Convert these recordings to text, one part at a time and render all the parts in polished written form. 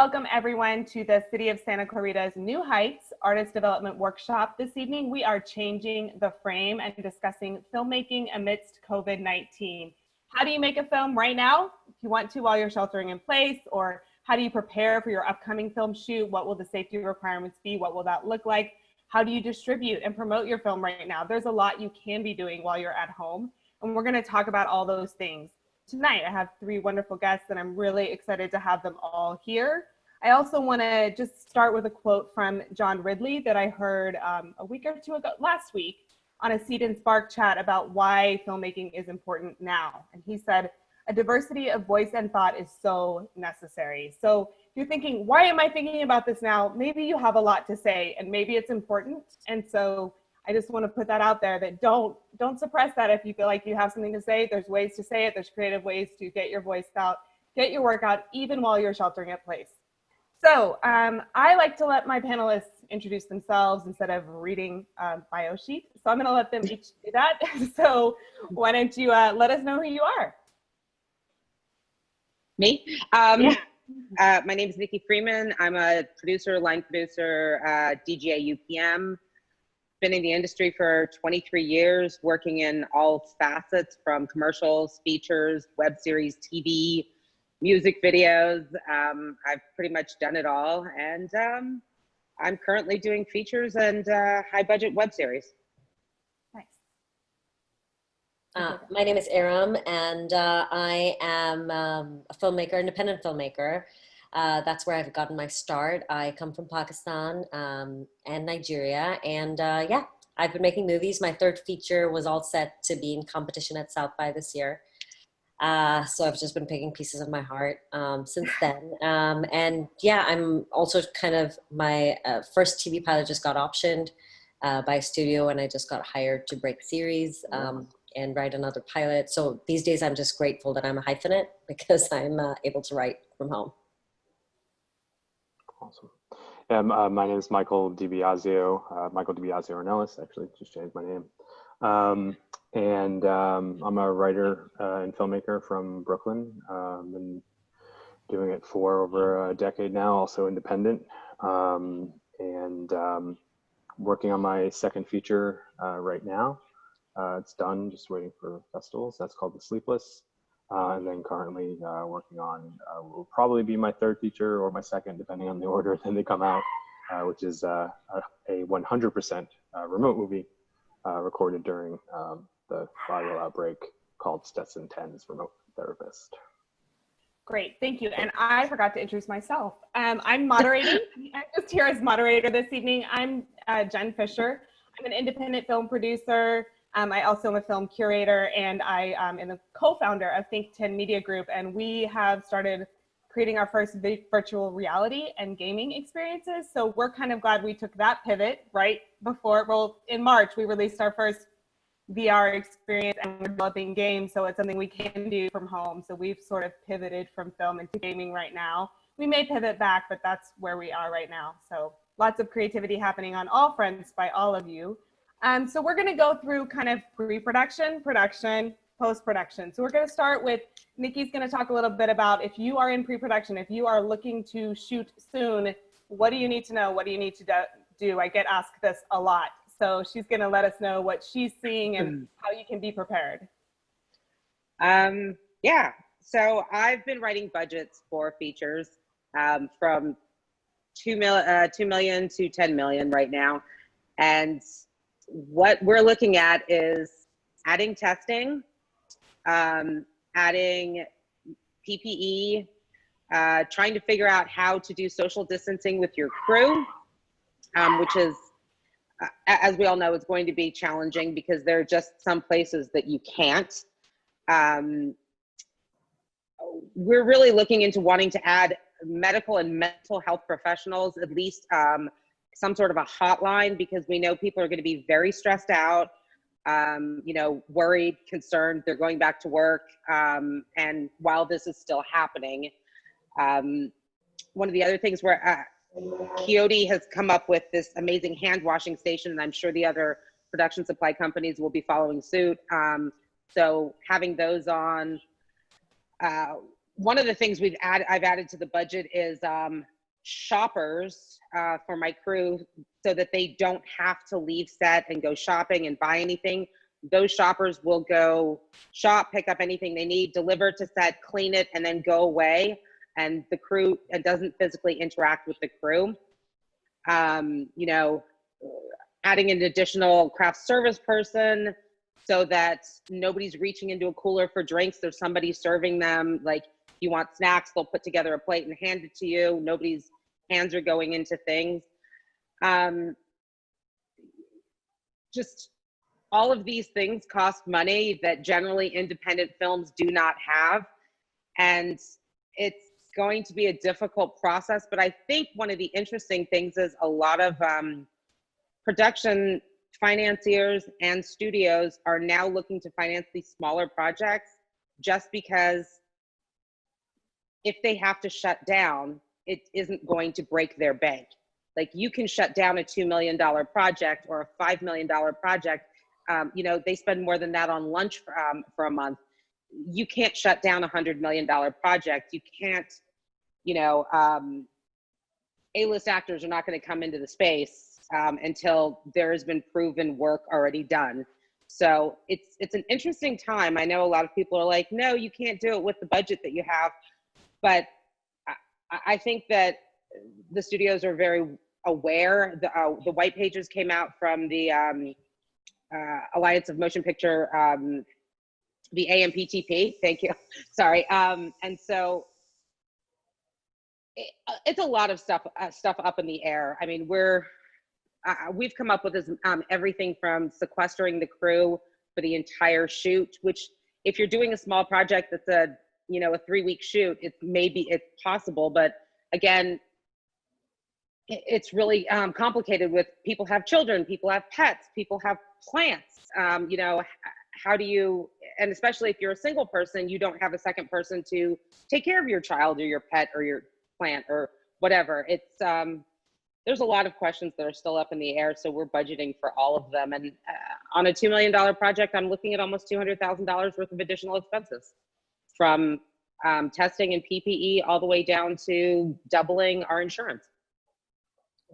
welcome everyone to the City of Santa Clarita's New Heights Artist Development Workshop. This evening, we are changing the frame and discussing filmmaking amidst COVID-19. How do you make a film right now, if you want to, while you're sheltering in place, or how do you prepare for your upcoming film shoot? What will the safety requirements be? What will that look like? How do you distribute and promote your film right now? There's a lot you can be doing while you're at home, and we're gonna talk about all those things. Tonight, I have three wonderful guests, and I'm really excited to have them all here. I also want to just start with a quote from John Ridley that I heard a week or two ago, last week, on a Seed and Spark chat about why filmmaking is important now. And he said, "A diversity of voice and thought is so necessary." So if you're thinking, why am I thinking about this now? Maybe you have a lot to say, and maybe it's important. And so I just want to put that out there, that don't suppress that. If you feel like you have something to say, there's ways to say it. There's creative ways to get your voice out, get your work out, even while you're sheltering in place. So I like to let my panelists introduce themselves instead of reading bio sheet. So I'm going to let them each do that. So why don't you let us know who you are? Me? My name is Nikki Freeman. I'm a producer, line producer, DJ UPM. Been in the industry for 23 years, working in all facets from commercials, features, web series, TV, music videos. I've pretty much done it all. And I'm currently doing features and high budget web series. Nice. My name is Iram, and I am a filmmaker, independent filmmaker. That's where I've gotten my start. I come from Pakistan and Nigeria, and yeah, I've been making movies. My third feature was all set to be in competition at South by this year. So I've just been picking pieces of my heart since then. And yeah, I'm also kind of, my first TV pilot just got optioned by a studio, and I just got hired to break series and write another pilot. So these days I'm just grateful that I'm a hyphenate, because I'm able to write from home. Awesome. My name is Michael DiBiasio-Ornelas, actually just changed my name. I'm a writer and filmmaker from Brooklyn. Been doing it for over a decade now, also independent, working on my second feature right now. It's done, just waiting for festivals. That's called Sleepless. And then currently working on will probably be my third feature or my second, depending on the order that they come out, which is a 100% remote movie recorded during the viral outbreak called Stetson 10's Remote Therapist. Great, thank you. And I forgot to introduce myself. I'm moderating. I'm just here as moderator this evening. I'm Jen Fischer. I'm an independent film producer. I also am a film curator, and I am the co-founder of Think 10 Media Group, and we have started creating our first virtual reality and gaming experiences. So we're kind of glad we took that pivot right before, well, in March, we released our first VR experience, and we're developing games, so it's something we can do from home. So we've sort of pivoted from film into gaming right now. We may pivot back, but that's where we are right now. So lots of creativity happening on all fronts by all of you. So we're going to go through kind of pre-production, production, post-production. So we're going to start with, Nikki's going to talk a little bit about, if you are in pre-production, if you are looking to shoot soon, what do you need to know? What do you need to do? I get asked this a lot. So she's going to let us know what she's seeing and how you can be prepared. Yeah, so I've been writing budgets for features from 2 million to 10 million right now. And what we're looking at is adding testing, adding PPE, trying to figure out how to do social distancing with your crew, which is, as we all know, it's going to be challenging because there are just some places that you can't. We're really looking into wanting to add medical and mental health professionals, at least some sort of a hotline, because we know people are going to be very stressed out, worried, concerned. They're going back to work. And while this is still happening, one of the other things where Coyote has come up with this amazing hand washing station, and I'm sure the other production supply companies will be following suit. So having those on, one of the things I've added to the budget is shoppers for my crew so that they don't have to leave set and go shopping and buy anything. Those shoppers will go shop, pick up anything they need, deliver to set, clean it, and then go away. And the crew doesn't physically interact with the crew. You know, adding an additional craft service person so that nobody's reaching into a cooler for drinks. There's somebody serving them. Like, if you want snacks, they'll put together a plate and hand it to you. Nobody's hands are going into things. Just all of these things cost money that generally independent films do not have. And it's going to be a difficult process. But I think one of the interesting things is a lot of production financiers and studios are now looking to finance these smaller projects, just because if they have to shut down, it isn't going to break their bank. Like, you can shut down a $2 million project or a $5 million project. You know, they spend more than that on lunch for a month. You can't shut down a $100 million project. You can't, you know, A-list actors are not going to come into the space until there has been proven work already done. So it's an interesting time. I know a lot of people are like, no, you can't do it with the budget that you have. But I think that the studios are very aware. The white pages came out from the Alliance of Motion Picture, the AMPTP, thank you, sorry. And so it's a lot of stuff up in the air. I mean, we've come up with this, everything from sequestering the crew for the entire shoot, which if you're doing a small project that's a 3-week shoot, it's possible. But again, it's really complicated with people have children, people have pets, people have plants. You know, how do you, and especially if you're a single person, you don't have a second person to take care of your child or your pet or your plant or whatever. It's, there's a lot of questions that are still up in the air. So we're budgeting for all of them. And on a $2 million project, I'm looking at almost $200,000 worth of additional expenses, from testing and PPE all the way down to doubling our insurance.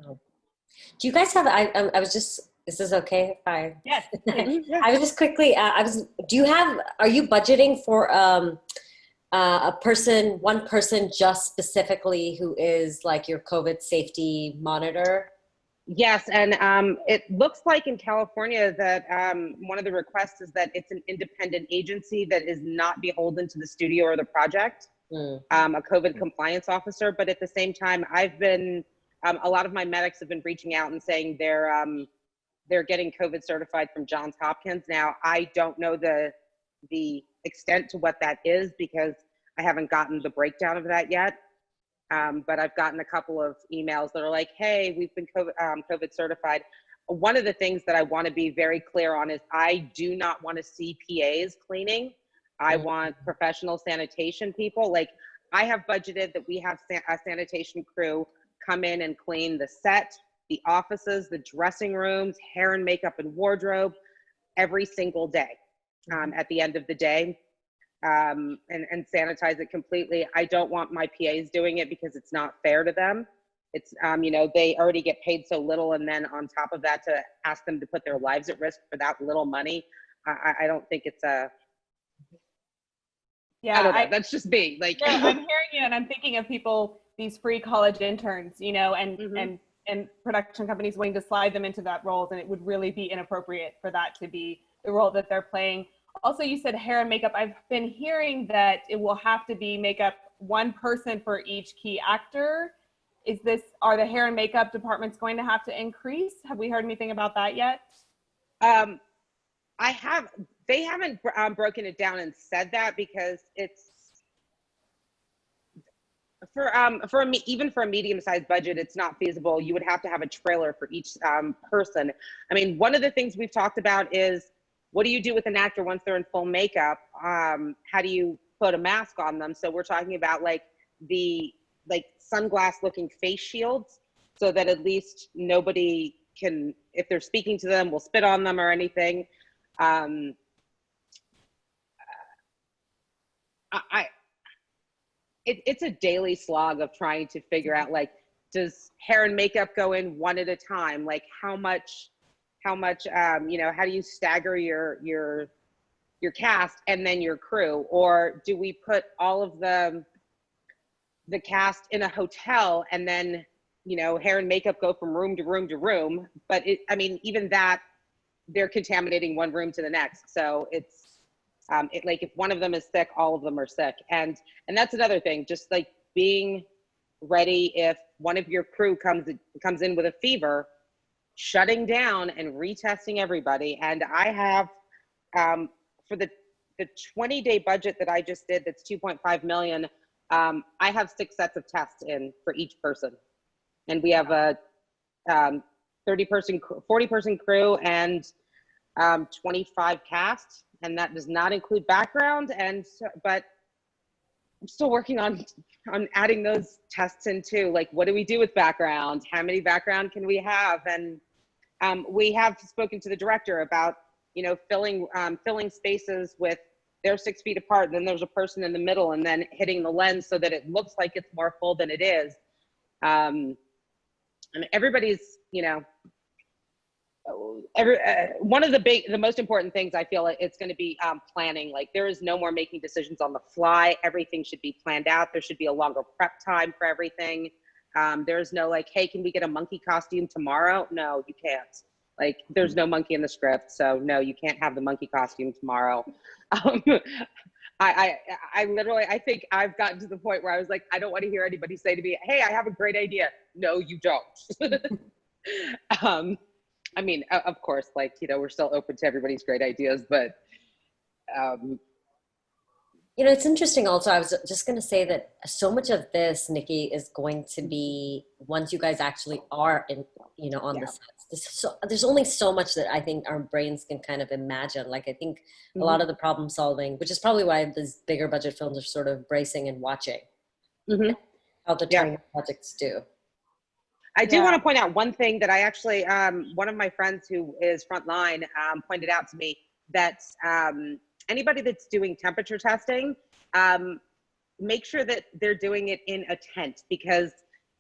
Do you guys have, I was just, is this okay if I? Yes. I was just quickly, are you budgeting for one person just specifically who is like your COVID safety monitor? Yes, and it looks like in California that one of the requests is that it's an independent agency that is not beholden to the studio or the project, a COVID compliance officer. But at the same time, I've been, a lot of my medics have been reaching out and saying they're getting COVID certified from Johns Hopkins. Now, I don't know the extent to what that is because I haven't gotten the breakdown of that yet. But I've gotten a couple of emails that are like, hey, we've been COVID certified. One of the things that I want to be very clear on is I do not want to see PAs cleaning. I want professional sanitation people. Like, I have budgeted that we have a sanitation crew come in and clean the set, the offices, the dressing rooms, hair and makeup and wardrobe every single day at the end of the day. And sanitize it completely. I don't want my PAs doing it because it's not fair to them. It's, you know, they already get paid so little, and then on top of that, to ask them to put their lives at risk for that little money, I don't think it's a, yeah, I don't know, that's just me. Like, no, I'm hearing you, and I'm thinking of people, these free college interns, you know, and production companies wanting to slide them into that roles, and it would really be inappropriate for that to be the role that they're playing. Also, you said hair and makeup. I've been hearing that it will have to be makeup one person for each key actor. Are the hair and makeup departments going to have to increase? Have we heard anything about that yet? They haven't broken it down and said that, because it's even for a medium-sized budget, it's not feasible. You would have to have a trailer for each person. I mean, one of the things we've talked about is, what do you do with an actor once they're in full makeup? How do you put a mask on them? So we're talking about like sunglass looking face shields, so that at least nobody can, if they're speaking to them, will spit on them or anything. It's a daily slog of trying to figure out, like, does hair and makeup go in one at a time? Like how much, you know, how do you stagger your cast and then your crew? Or do we put all of the cast in a hotel and then, you know, hair and makeup go from room to room to room? But I mean, even that, they're contaminating one room to the next. So it's, like if one of them is sick, all of them are sick. And that's another thing, just like being ready if one of your crew comes in with a fever, shutting down and retesting everybody. And I have, for the 20-day budget that I just did, that's 2.5 million, I have 6 sets of tests in for each person. And we have a 40-person crew and 25 cast, and that does not include background. And so, but I'm still working on adding those tests in too. Like, what do we do with background? How many background can we have? And we have spoken to the director about, you know, filling spaces with, they're 6 feet apart, and then there's a person in the middle, and then hitting the lens so that it looks like it's more full than it is. And everybody's, you know, one of the most important things I feel like it's going to be planning. Like, there is no more making decisions on the fly. Everything should be planned out. There should be a longer prep time for everything. There's no like, hey, can we get a monkey costume tomorrow? No, you can't. Like, there's no monkey in the script, so no, you can't have the monkey costume tomorrow. I literally, I think I've gotten to the point where I was like, I don't want to hear anybody say to me, hey, I have a great idea. No, you don't. I mean, of course, like, you know, we're still open to everybody's great ideas, but. You know, it's interesting also, I was just going to say that so much of this, Nikki, is going to be once you guys actually are in, you know, on the sets. There's only so much that I think our brains can kind of imagine. Like, I think a lot of the problem solving, which is probably why these bigger budget films are sort of bracing and watching how the tiny projects do. I do want to point out one thing that I actually, one of my friends who is frontline pointed out to me that anybody that's doing temperature testing, make sure that they're doing it in a tent, because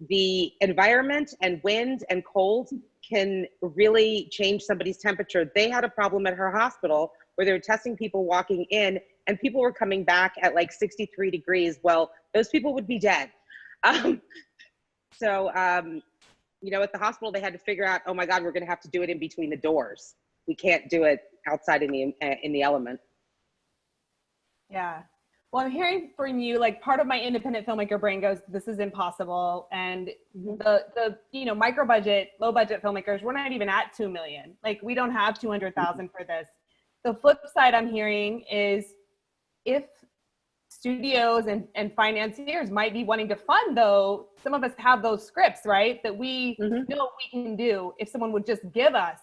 the environment and wind and cold can really change somebody's temperature. They had a problem at her hospital where they were testing people walking in, and people were coming back at like 63 degrees. Well, those people would be dead. You know, at the hospital, they had to figure out, oh my God, we're going to have to do it in between the doors. We can't do it outside in the element. Yeah. Well, I'm hearing from you, like, part of my independent filmmaker brain goes, this is impossible. And the you know, micro budget, low budget filmmakers, we're not even at 2 million. Like, we don't have 200,000 for this. The flip side I'm hearing is, if studios and financiers might be wanting to fund, though, some of us have those scripts, right, that we know we can do if someone would just give us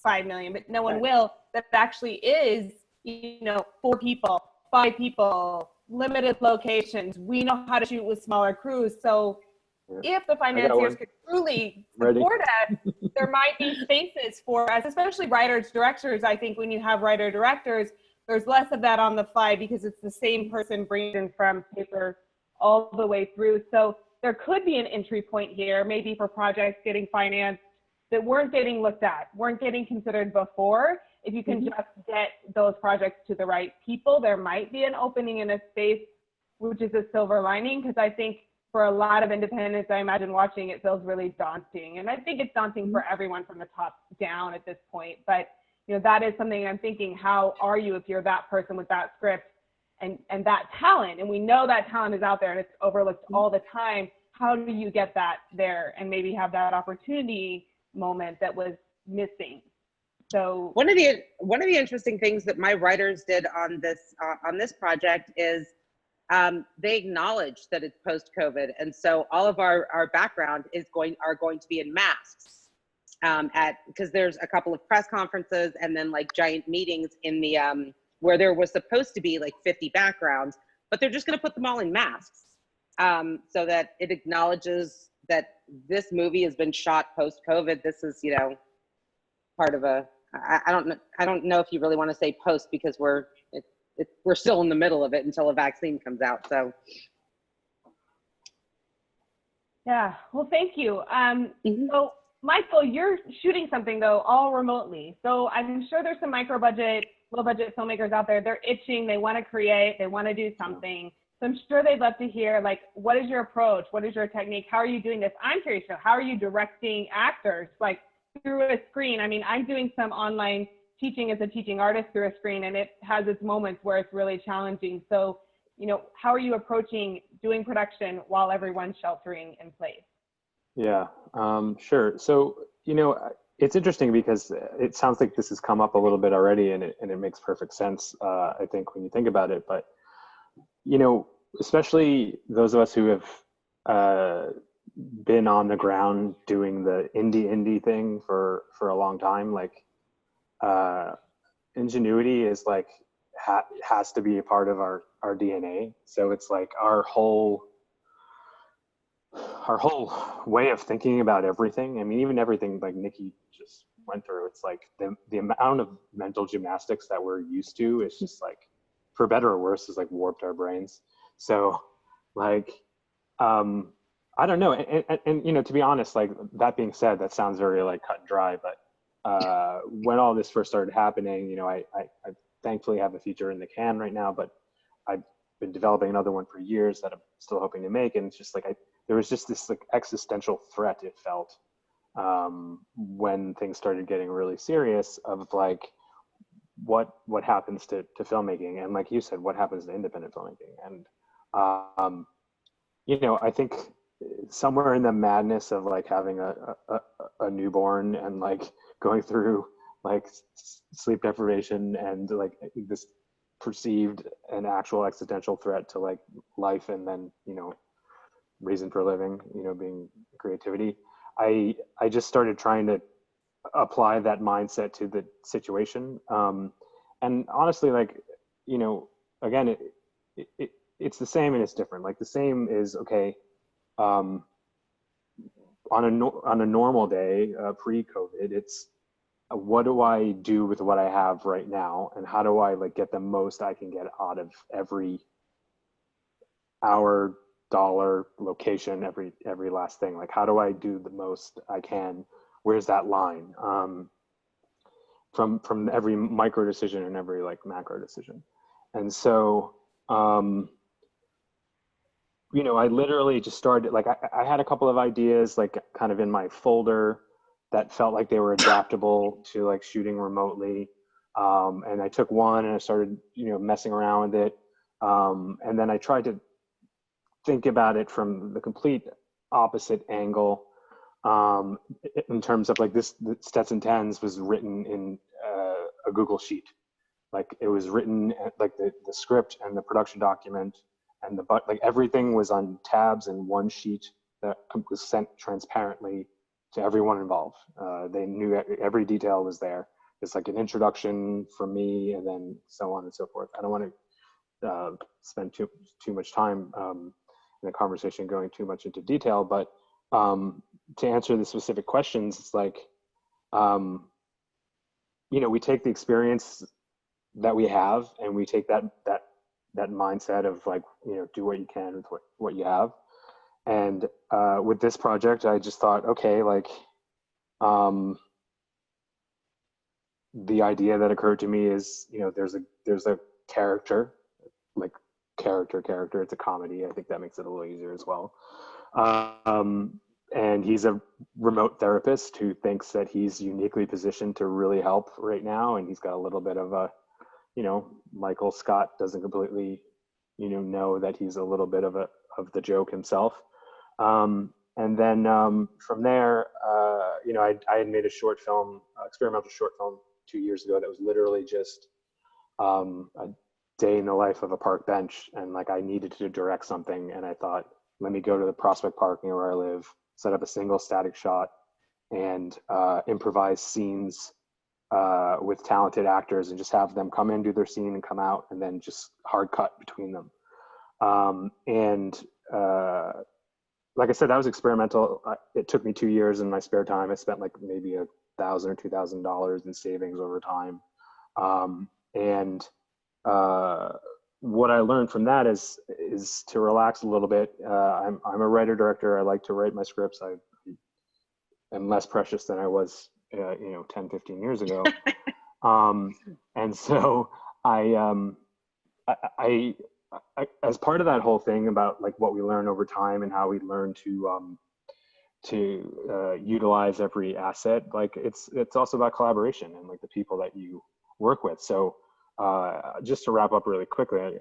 5 million, but no one will. That actually is, you know, 4 people, 5 people, limited locations. We know how to shoot with smaller crews. So if the financiers could truly support us, there might be spaces for us, especially writers, directors. I think when you have writer directors, there's less of that on the fly, because it's the same person bringing from paper all the way through. So there could be an entry point here, maybe for projects getting financed that weren't getting looked at, weren't getting considered before. If you can just get those projects to the right people, there might be an opening in a space, which is a silver lining, because I think for a lot of independents, I imagine watching it feels really daunting. And I think it's daunting for everyone from the top down at this point. But you know, that is something I'm thinking, how are you if you're that person with that script and that talent? And we know that talent is out there and it's overlooked all the time. How do you get that there and maybe have that opportunity moment that was missing? So one of the interesting things that my writers did on this project is they acknowledged that it's post-COVID, and so all of our background are going to be in masks. Because there's a couple of press conferences and then like giant meetings in the where there was supposed to be like 50 backgrounds, but they're just going to put them all in masks, so that it acknowledges that this movie has been shot post-COVID. This is, you know, part of a, I don't know if you really want to say post, because we're still in the middle of it until a vaccine comes out. So Yeah, well, thank you. Mhm. So, Michael, you're shooting something though, all remotely. So I'm sure there's some micro budget, low budget filmmakers out there. They're itching, they want to create, they want to do something. So I'm sure they'd love to hear, like, what is your approach? What is your technique? How are you doing this? I'm curious to know, how are you directing actors, like through a screen? I mean, I'm doing some online teaching as a teaching artist through a screen, and it has its moments where it's really challenging. So, you know, how are you approaching doing production while everyone's sheltering in place? Yeah, sure. So, it's interesting because it sounds like this has come up a little bit already, and it makes perfect sense, I think, when you think about it. But, especially those of us who have been on the ground doing the indie thing for a long time, like ingenuity is like has to be a part of our DNA. So it's like our whole way of thinking about everything. I mean, even everything like Nikki just went through, it's like the amount of mental gymnastics that we're used to is just like, for better or worse, is like warped our brains. So like, I don't know. And to be honest, like that being said, that sounds very like cut and dry, but when all this first started happening, I thankfully have a feature in the can right now, but I've been developing another one for years that I'm still hoping to make. And it's just like, there was just this like existential threat, it felt, when things started getting really serious, of like, what happens to filmmaking? And like you said, what happens to independent filmmaking? And, I think somewhere in the madness of like having a newborn and like going through like sleep deprivation and like this perceived and actual existential threat to like life, and then reason for living, being creativity, I just started trying to apply that mindset to the situation, and honestly, like, again, it's the same and it's different. Like the same is, okay, on a normal day, pre-COVID, it's what do I do with what I have right now, and how do I like get the most I can get out of every hour, dollar, location, every last thing. Like, how do I do the most I can? Where's that line, from every micro decision and every like macro decision? And so I literally just started, like, I had a couple of ideas, like, kind of in my folder that felt like they were adaptable to, like, shooting remotely. And I took one and I started, messing around with it. And then I tried to think about it from the complete opposite angle, in terms of, like, the Stetson 10s was written in a Google Sheet. Like, it was written, like, the script and the production document and like everything was on tabs in one sheet that was sent transparently to everyone involved. They knew every detail was there. It's like an introduction from me, and then so on and so forth. I don't want to spend too much time in the conversation going too much into detail, but to answer the specific questions, it's like, we take the experience that we have, and we take that mindset of like, do what you can with what you have. And with this project, I just thought, okay, like, the idea that occurred to me is, there's a character, like character. It's a comedy. I think that makes it a little easier as well. And he's a remote therapist who thinks that he's uniquely positioned to really help right now. And he's got a little bit of a, Michael Scott doesn't completely, know that he's a little bit of the joke himself. And then from there, I had made a short film, experimental short film 2 years ago that was literally just a day in the life of a park bench. And like, I needed to direct something, and I thought, let me go to the Prospect Park near where I live, set up a single static shot, and improvise scenes with talented actors, and just have them come in, do their scene, and come out, and then just hard cut between them. Like I said, that was experimental. It took me 2 years in my spare time. I spent like maybe $1,000 or $2,000 in savings over time. what I learned from that is to relax a little bit. I'm a writer director. I like to write my scripts. I am less precious than I was, 10, 15 years ago. And so I, as part of that whole thing about like what we learn over time and how we learn to utilize every asset, like it's also about collaboration and like the people that you work with. So just to wrap up really quickly,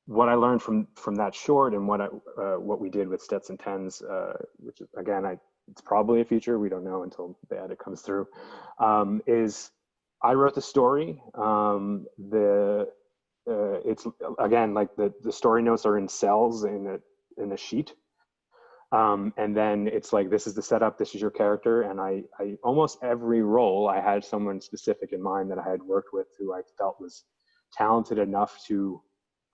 what I learned from that short and what we did with Stetson 10s, which is, again, it's probably a feature, we don't know until the edit comes through, is I wrote the story. It's again, like the story notes are in cells in a sheet. And then it's like, this is the setup, this is your character. And I almost every role, I had someone specific in mind that I had worked with who I felt was talented enough to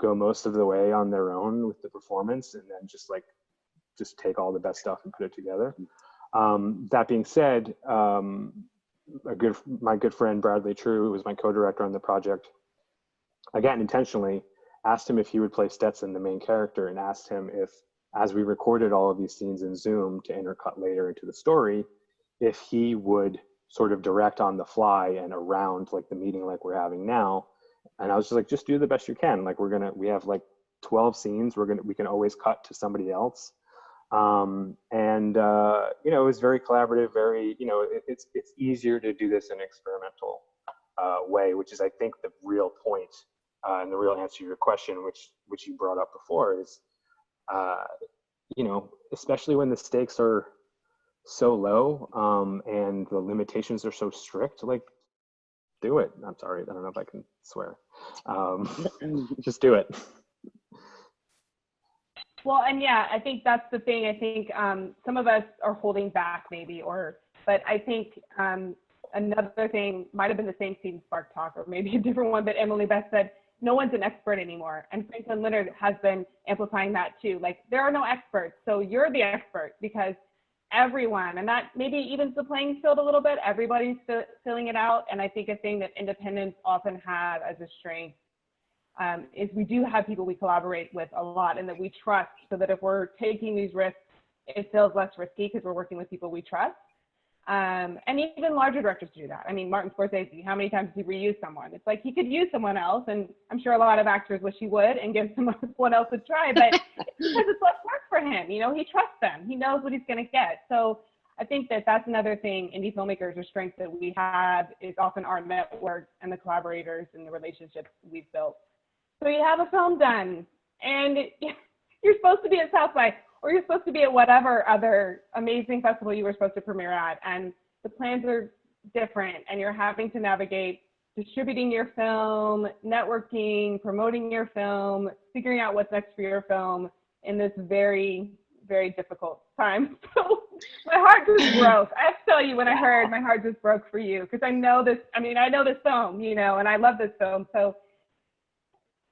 go most of the way on their own with the performance, and then just take all the best stuff and put it together. That being said, my good friend Bradley True, who was my co-director on the project, again, intentionally asked him if he would play Stetson, the main character, and asked him if, as we recorded all of these scenes in Zoom to intercut later into the story, if he would sort of direct on the fly and around like the meeting like we're having now. And I was just like, just do the best you can. Like we have like 12 scenes. We can always cut to somebody else. It was very collaborative, very, it's easier to do this in an experimental way, which is, I think, the real point and the real answer to your question, which you brought up before, is, especially when the stakes are so low and the limitations are so strict, like, do it. I'm sorry, I don't know if I can swear. Just do it. Well, and yeah, I think that's the thing. I think some of us are holding back maybe, but I think another thing might have been the same Scene Spark talk, or maybe a different one, but Emily Beth said, no one's an expert anymore. And Franklin Leonard has been amplifying that too. Like, there are no experts, so you're the expert, because everyone, and that maybe evens the playing field a little bit, everybody's filling it out. And I think a thing that independents often have as a strength is we do have people we collaborate with a lot and that we trust, so that if we're taking these risks, it feels less risky because we're working with people we trust. And even larger directors do that. I mean, Martin Scorsese, how many times does he reuse someone? It's like he could use someone else, and I'm sure a lot of actors wish he would and give someone else a try, but it's because it's less work for him. He trusts them. He knows what he's going to get. So I think that that's another thing indie filmmakers or strength that we have, is often our network and the collaborators and the relationships we've built. So you have a film done, and you're supposed to be at South by, or you're supposed to be at whatever other amazing festival you were supposed to premiere at, and the plans are different, and you're having to navigate distributing your film, networking, promoting your film, figuring out what's next for your film in this very, very difficult time. So my heart just broke. I have to tell you, when I heard, my heart just broke for you, because I know this film, and I love this film. So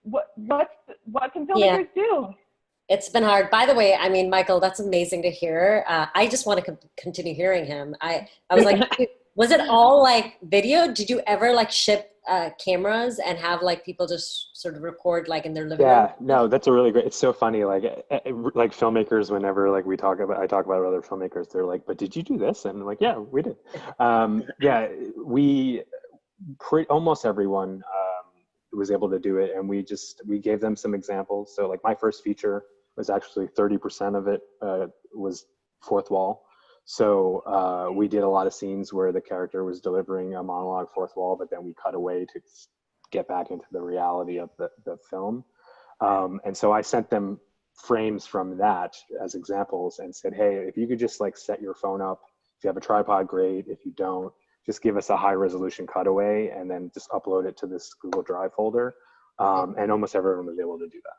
what can filmmakers do? It's been hard. By the way, I mean, Michael, that's amazing to hear. I just want to continue hearing him. I was like, was it all like video? Did you ever like ship cameras and have like people just sort of record like in their living room? Yeah, no, that's a really great, it's so funny. Like filmmakers, whenever like I talk about other filmmakers, they're like, but did you do this? And I'm like, yeah, we did. Almost everyone was able to do it. And we gave them some examples. So like my first feature was actually 30% of it was fourth wall. So we did a lot of scenes where the character was delivering a monologue fourth wall, but then we cut away to get back into the reality of the film. And so I sent them frames from that as examples and said, hey, if you could just like set your phone up, if you have a tripod, great. If you don't, just give us a high resolution cutaway and then just upload it to this Google Drive folder. And almost everyone was able to do that.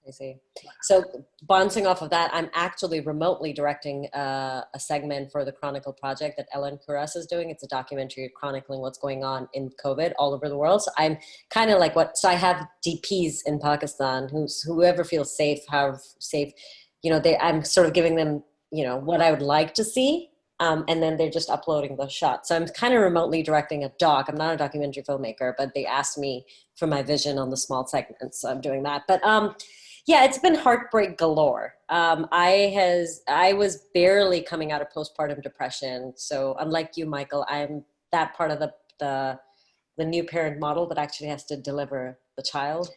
I see. So bouncing off of that, I'm actually remotely directing a segment for the Chronicle project that Ellen Kuras is doing. It's a documentary chronicling what's going on in COVID all over the world. So I'm kind of like so I have DPs in Pakistan whoever feels safe, however safe, I'm sort of giving them, what I would like to see. And then they're just uploading those shots. So I'm kind of remotely directing a doc. I'm not a documentary filmmaker, but they asked me for my vision on the small segments, so I'm doing that. But yeah, it's been heartbreak galore. I was barely coming out of postpartum depression. So unlike you, Michael, I'm that part of the new parent model that actually has to deliver the child.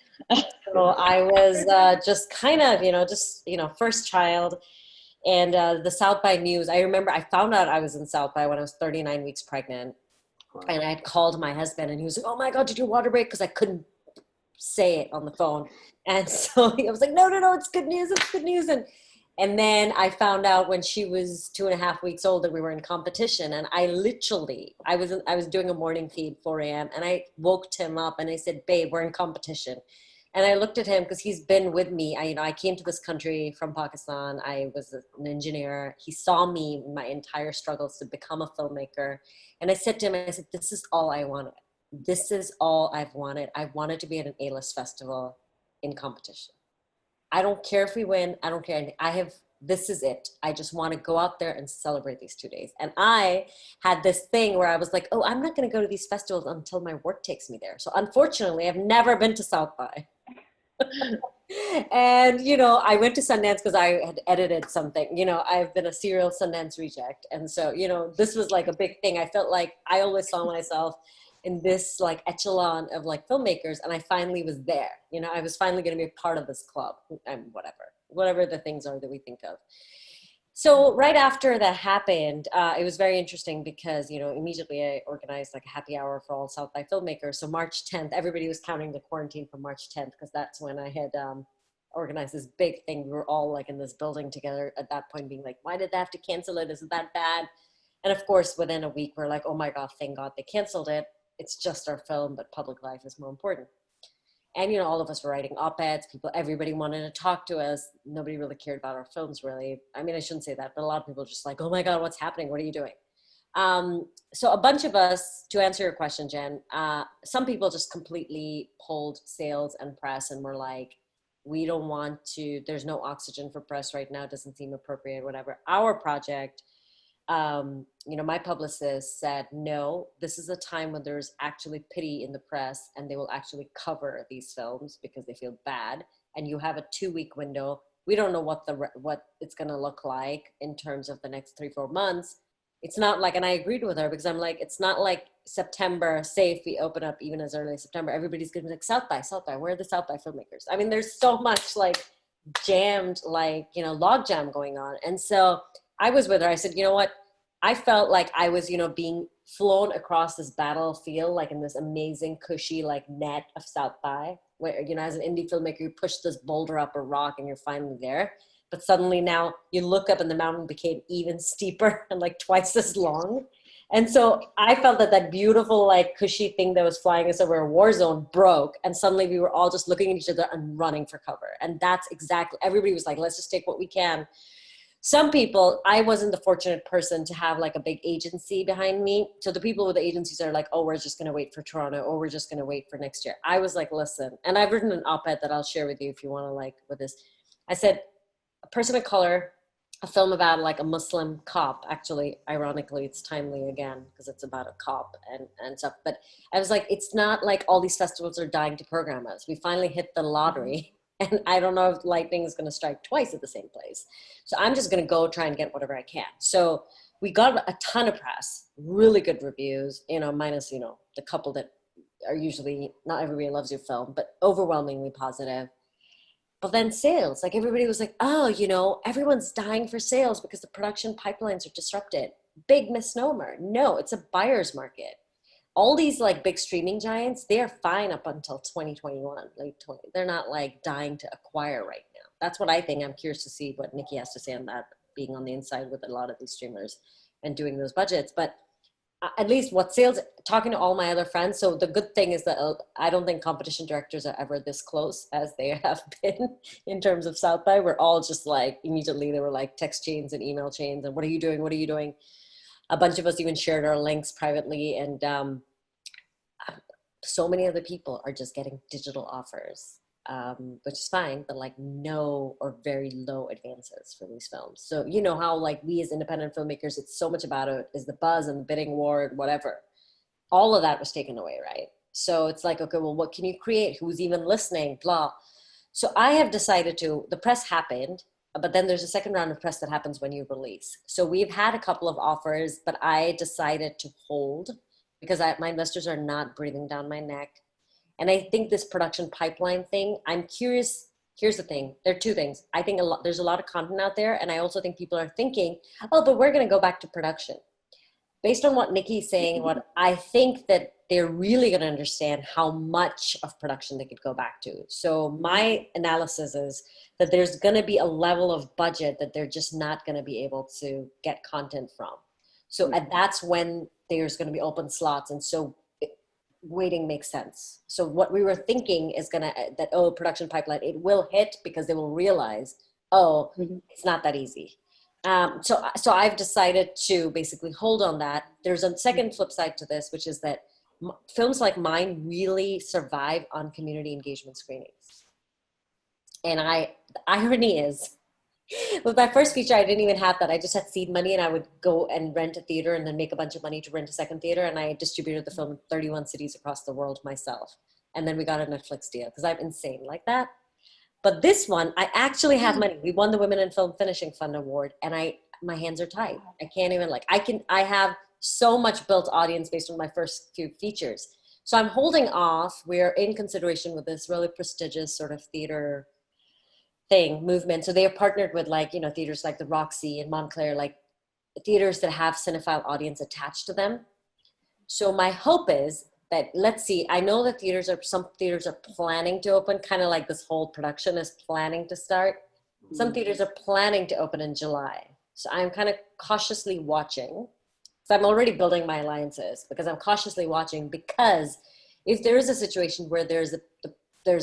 So I was just kind of, first child. And the South by news, I remember I found out I was in South by when I was 39 weeks pregnant. Wow. And I had called my husband and he was like, oh my God, did your water break? Because I couldn't say it on the phone. And so I was like, no, it's good news. It's good news. And then I found out when she was 2.5 weeks old that we were in competition. And I was doing a morning feed, 4 a.m. And I woke him up and I said, babe, we're in competition. And I looked at him because he's been with me. I came to this country from Pakistan. I was an engineer. He saw me, my entire struggles to become a filmmaker. And I said to him, this is all I wanted. This is all I've wanted. I wanted to be at an A-list festival in competition. I don't care if we win. I don't care. This is it. I just want to go out there and celebrate these 2 days. And I had this thing where I was like, oh, I'm not going to go to these festivals until my work takes me there. So unfortunately, I've never been to South by. And, I went to Sundance because I had edited something. I've been a serial Sundance reject. And so, this was like a big thing. I felt like I always saw myself in this like echelon of like filmmakers. And I finally was there. I was finally going to be a part of this club and whatever the things are that we think of. So right after that happened, it was very interesting because, immediately I organized like a happy hour for all South by filmmakers. So March 10th, everybody was counting the quarantine from March 10th because that's when I had organized this big thing. We were all like in this building together at that point being like, why did they have to cancel it? Isn't that bad? And of course, within a week, we're like, oh my God, thank God they canceled it. It's just our film, but public life is more important. And, all of us were writing op-eds. Everybody wanted to talk to us. Nobody really cared about our films, really. I mean, I shouldn't say that, but a lot of people just like, oh my God, what's happening? What are you doing? So a bunch of us, to answer your question, Jen, some people just completely pulled sales and press and were like, we don't want to, there's no oxygen for press right now. It doesn't seem appropriate, whatever. Our project, my publicist said, no, this is a time when there's actually pity in the press and they will actually cover these films because they feel bad. And you have a 2-week window. We don't know what it's going to look like in terms of the next 3-4 months. It's not like, and I agreed with her because I'm like, it's not like September, say if we open up even as early as September, everybody's going to be like, South by, where are the South by filmmakers? I mean, there's so much like jammed, like, log jam going on. And so I was with her. I said, you know what? I felt like I was, being flown across this battlefield, like in this amazing, cushy, like net of South by, where, as an indie filmmaker, you push this boulder up a rock and you're finally there. But suddenly now you look up and the mountain became even steeper and like twice as long. And so I felt that beautiful, like cushy thing that was flying us over a war zone broke. And suddenly we were all just looking at each other and running for cover. And that's exactly, everybody was like, let's just take what we can. Some people, I wasn't the fortunate person to have like a big agency behind me. So the people with the agencies are like, oh, we're just going to wait for Toronto, or we're just going to wait for next year. I was like, listen, and I've written an op-ed that I'll share with you if you want to like with this. I said, a person of color, a film about like a Muslim cop, actually, ironically, it's timely again because it's about a cop and stuff. But I was like, it's not like all these festivals are dying to program us. We finally hit the lottery. And I don't know if lightning is going to strike twice at the same place. So I'm just going to go try and get whatever I can. So we got a ton of press, really good reviews, minus, the couple that are usually, not everybody loves your film, but overwhelmingly positive. But then sales, like everybody was like, oh, everyone's dying for sales because the production pipelines are disrupted. Big misnomer. No, it's a buyer's market. All these like big streaming giants, they're fine up until 2021, late 20. They're not like dying to acquire right now. That's what I think. I'm curious to see what Nikki has to say on that, being on the inside with a lot of these streamers and doing those budgets. But at least what sales, talking to all my other friends. So the good thing is that I don't think competition directors are ever this close as they have been in terms of South by. We're all just like, immediately there were like text chains and email chains and what are you doing? What are you doing? A bunch of us even shared our links privately, and so many other people are just getting digital offers. which is fine, but like no or very low advances for these films. So you know how like we as independent filmmakers, it's so much about it is the buzz and the bidding war and whatever. All of that was taken away, right? So it's like, okay, well, what can you create? Who's even listening? Blah. So I have decided the press happened, but then there's a second round of press that happens when you release. So we've had a couple of offers, but I decided to hold because my investors are not breathing down my neck. And I think this production pipeline thing, I'm curious. Here's the thing. There are two things. I think there's a lot of content out there. And I also think people are thinking, oh, but we're going to go back to production. Based on what Nikki's saying, what I think that they're really going to understand how much of production they could go back to. So my analysis is that there's going to be a level of budget that they're just not going to be able to get content from. So and that's when there's going to be open slots. And so waiting makes sense. So what we were thinking is production pipeline, it will hit because they will realize, it's not that easy. So I've decided to basically hold on that. There's a second flip side to this, which is that films like mine really survive on community engagement screenings. And the irony is, with my first feature, I didn't even have that. I just had seed money and I would go and rent a theater and then make a bunch of money to rent a second theater. And I distributed the film in 31 cities across the world myself. And then we got a Netflix deal because I'm insane like that. But this one, I actually have money. We won the Women in Film Finishing Fund Award, and my hands are tied. I can't even I have so much built audience based on my first few features. So I'm holding off. We're in consideration with this really prestigious sort of theater movement. So they have partnered with theaters like the Roxy and Montclair, like theaters that have cinephile audience attached to them. So my hope is that, let's see, I know that some theaters are planning to open, kind of like this whole production is planning to start. Some theaters are planning to open in July. So I'm kind of cautiously watching. So I'm already building my alliances because I'm cautiously watching, because if there is a situation where there's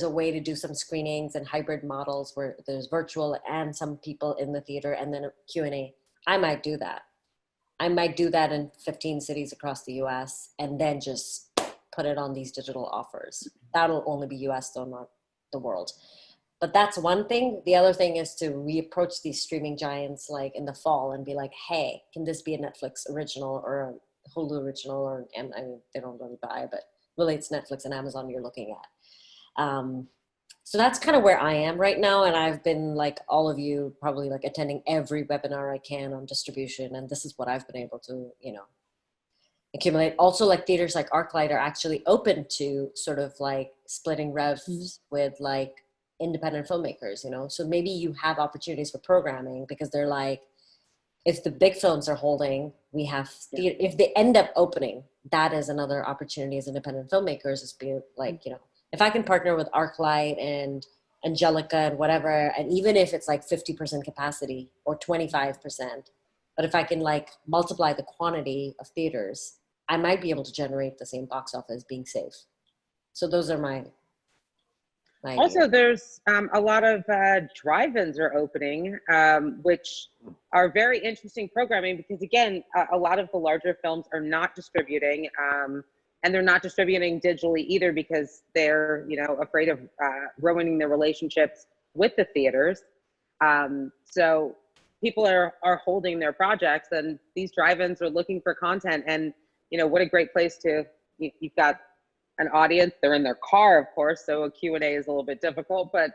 a way to do some screenings and hybrid models where there's virtual and some people in the theater and then a Q&A, I might do that. I might do that in 15 cities across the US and then just put it on these digital offers. That'll only be US though, not the world. But that's one thing. The other thing is to reapproach these streaming giants like in the fall and be like, hey, can this be a Netflix original or a Hulu original? Or, and I mean, they don't really buy, but really it's Netflix and Amazon you're looking at. So that's kind of where I am right now. And I've been like all of you probably like attending every webinar I can on distribution. And this is what I've been able to, accumulate. Also, like theaters like ArcLight are actually open to sort of like splitting revs with like independent filmmakers, so maybe you have opportunities for programming because they're like, if the big films are holding, we have theater. If they end up opening, that is another opportunity as independent filmmakers, is be like, if I can partner with ArcLight and Angelica and whatever, and even if it's like 50% capacity or 25%, but if I can like multiply the quantity of theaters, I might be able to generate the same box office being safe. So those are my also, there's a lot of drive-ins are opening, which are very interesting programming because, again, a lot of the larger films are not distributing, and they're not distributing digitally either because they're, afraid of ruining their relationships with the theaters. So people are holding their projects, and these drive-ins are looking for content. And, what a great place you've got an audience. They're in their car, of course, so a Q&A is a little bit difficult, but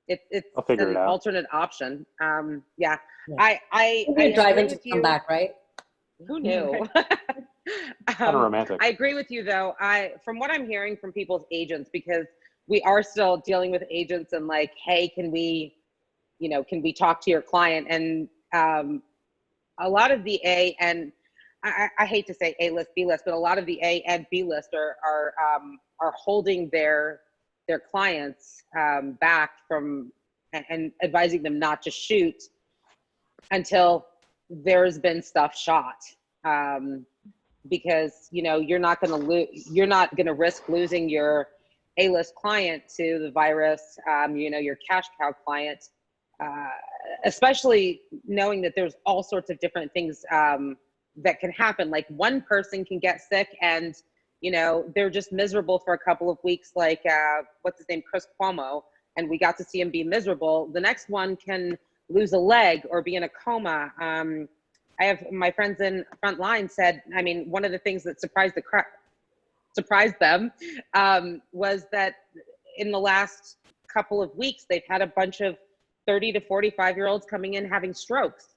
it's an alternate option. I driving to come back, right? Who knew? Kind of romantic. I agree with you, though. From what I'm hearing from people's agents, because we are still dealing with agents and like, hey, can we talk to your client? And a lot of the A and I hate to say A list, B list, but a lot of the A and B list are holding their clients back from and advising them not to shoot until there's been stuff shot, because you're not going to risk losing your A list client to the virus, your cash cow client, especially knowing that there's all sorts of different things that can happen. Like one person can get sick and you know, they're just miserable for a couple of weeks, like, what's his name, Chris Cuomo, and we got to see him be miserable. The next one can lose a leg or be in a coma. I have my friends in frontline said, I mean, one of the things that surprised them was that in the last couple of weeks, they've had a bunch of 30 to 45-year-olds coming in having strokes,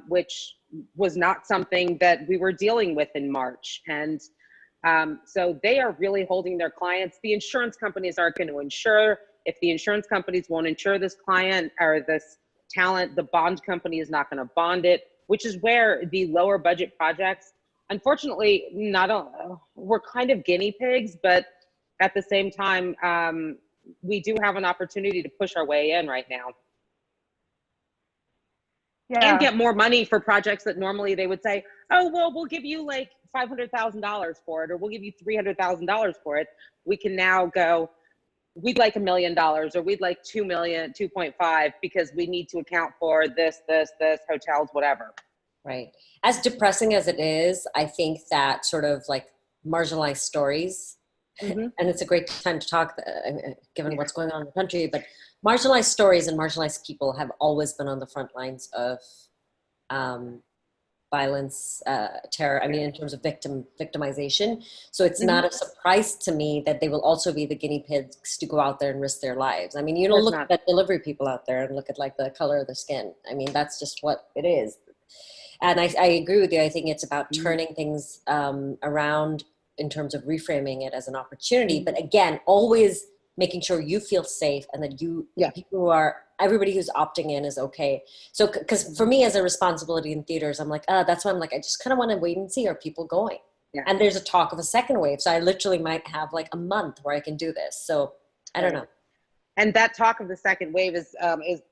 which was not something that we were dealing with in March. And so they are really holding their clients. The insurance companies aren't going to insure. If the insurance companies won't insure this client or this talent, the bond company is not going to bond it, which is where the lower budget projects, unfortunately, we're kind of guinea pigs, but at the same time, we do have an opportunity to push our way in right now. Yeah. And get more money for projects that normally they would say, oh, well, we'll give you like $500,000 for it, or we'll give you $300,000 for it. We can now go, we'd like $1 million, or we'd like 2 million, 2.5, because we need to account for this, hotels, whatever. Right. As depressing as it is, I think that sort of like marginalized stories, and it's a great time to talk, given what's going on in the country, but marginalized stories and marginalized people have always been on the front lines of violence, terror, I mean, in terms of victimization. So it's not a surprise to me that they will also be the guinea pigs to go out there and risk their lives. I mean, you know, look at delivery people out there and look at like the color of their skin. I mean, that's just what it is. And I agree with you. I think it's about turning things around in terms of reframing it as an opportunity. But again, always making sure you feel safe and that people who are, everybody who's opting in is okay. So, because for me as a responsibility in theaters, I'm like, that's why I'm like, I just kind of want to wait and see, are people going? Yeah. And there's a talk of a second wave. So I literally might have like a month where I can do this. So I don't know. And that talk of the second wave is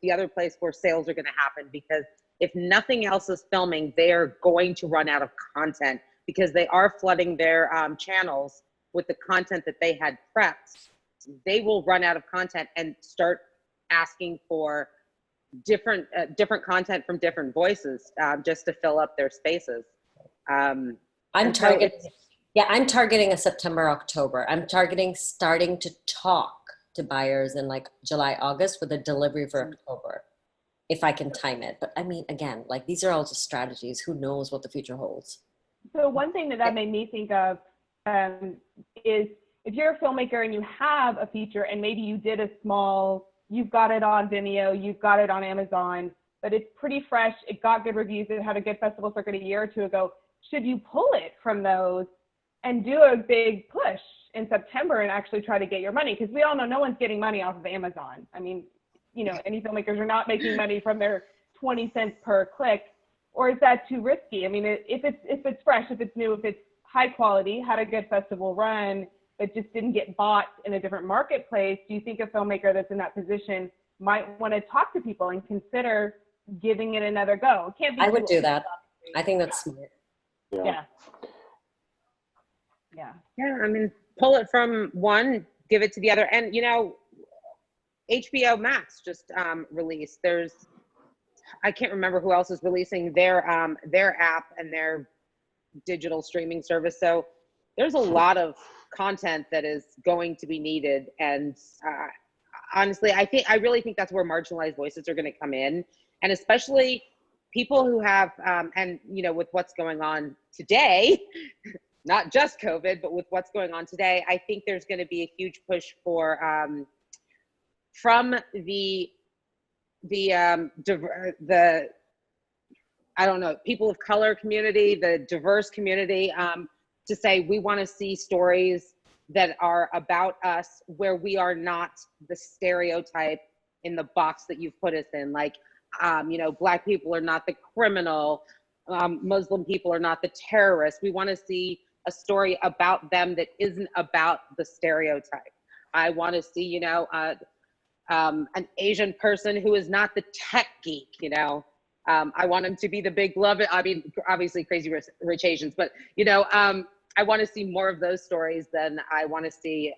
the other place where sales are going to happen, because if nothing else is filming, they are going to run out of content, because they are flooding their channels with the content that they had prepped. They will run out of content and start asking for different content from different voices just to fill up their spaces. I'm targeting a September, October. I'm targeting starting to talk to buyers in like July, August with a delivery for October, if I can time it. But I mean, again, like these are all just strategies. Who knows what the future holds? So one thing that made me think of is if you're a filmmaker and you have a feature and maybe you did you've got it on Vimeo, you've got it on Amazon, but it's pretty fresh, it got good reviews, it had a good festival circuit a year or two ago, should you pull it from those and do a big push in September and actually try to get your money? Because we all know no one's getting money off of Amazon. I mean, you know, any filmmakers are not making money from their 20 cents per click. Or is that too risky? I mean, if it's fresh, if it's new, if it's high quality, had a good festival run, but just didn't get bought in a different marketplace, do you think a filmmaker that's in that position might want to talk to people and consider giving it another go? It can't be. I would do that. I think that's smart. Yeah. I mean, pull it from one, give it to the other. And, you know, HBO Max just released. I can't remember who else is releasing their app and their digital streaming service. So there's a lot of content that is going to be needed. And honestly, I really think that's where marginalized voices are going to come in. And especially people who have, and you know, with what's going on today, not just COVID, but with what's going on today, I think there's going to be a huge push for, from the I don't know, people of color community, the diverse community, to say we want to see stories that are about us where we are not the stereotype in the box that you've put us in. Like, you know, Black people are not the criminal, Muslim people are not the terrorists. We want to see a story about them that isn't about the stereotype. I want to see, you know, an Asian person who is not the tech geek, you know. I want him to be the big love. I mean, obviously Crazy Rich Asians, but, you know, I want to see more of those stories than I want to see,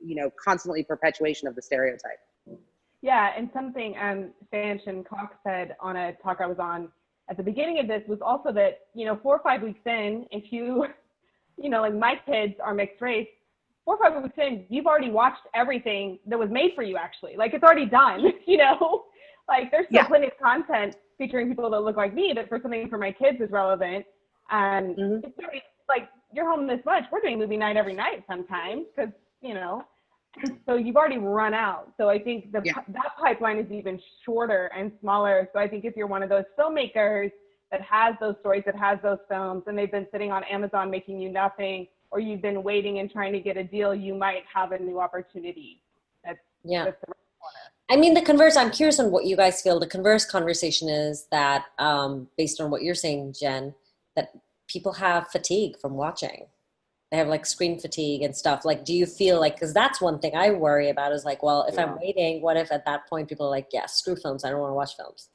you know, constantly perpetuation of the stereotype. Yeah, and something Stanch Cox said on a talk I was on at the beginning of this was also that, you know, 4 or 5 weeks in, if you like my kids are mixed race, 4 or 5 weeks in, you've already watched everything that was made for you, actually. Like, it's already done, Like, there's still plenty of content featuring people that look like me, but for something for my kids is relevant. And it's already, like, you're home this much. We're doing movie night every night sometimes because, and so you've already run out. So I think that pipeline is even shorter and smaller. So I think if you're one of those filmmakers that has those stories, that has those films, and they've been sitting on Amazon making you nothing, or you've been waiting and trying to get a deal, you might have a new opportunity. That's the right corner. I mean, the converse, I'm curious on what you guys feel. The converse conversation is that, based on what you're saying, Jen, that people have fatigue from watching. They have like screen fatigue and stuff. Like, do you feel like, because that's one thing I worry about is like, well, if I'm waiting, what if at that point people are like, yeah, screw films, I don't want to watch films.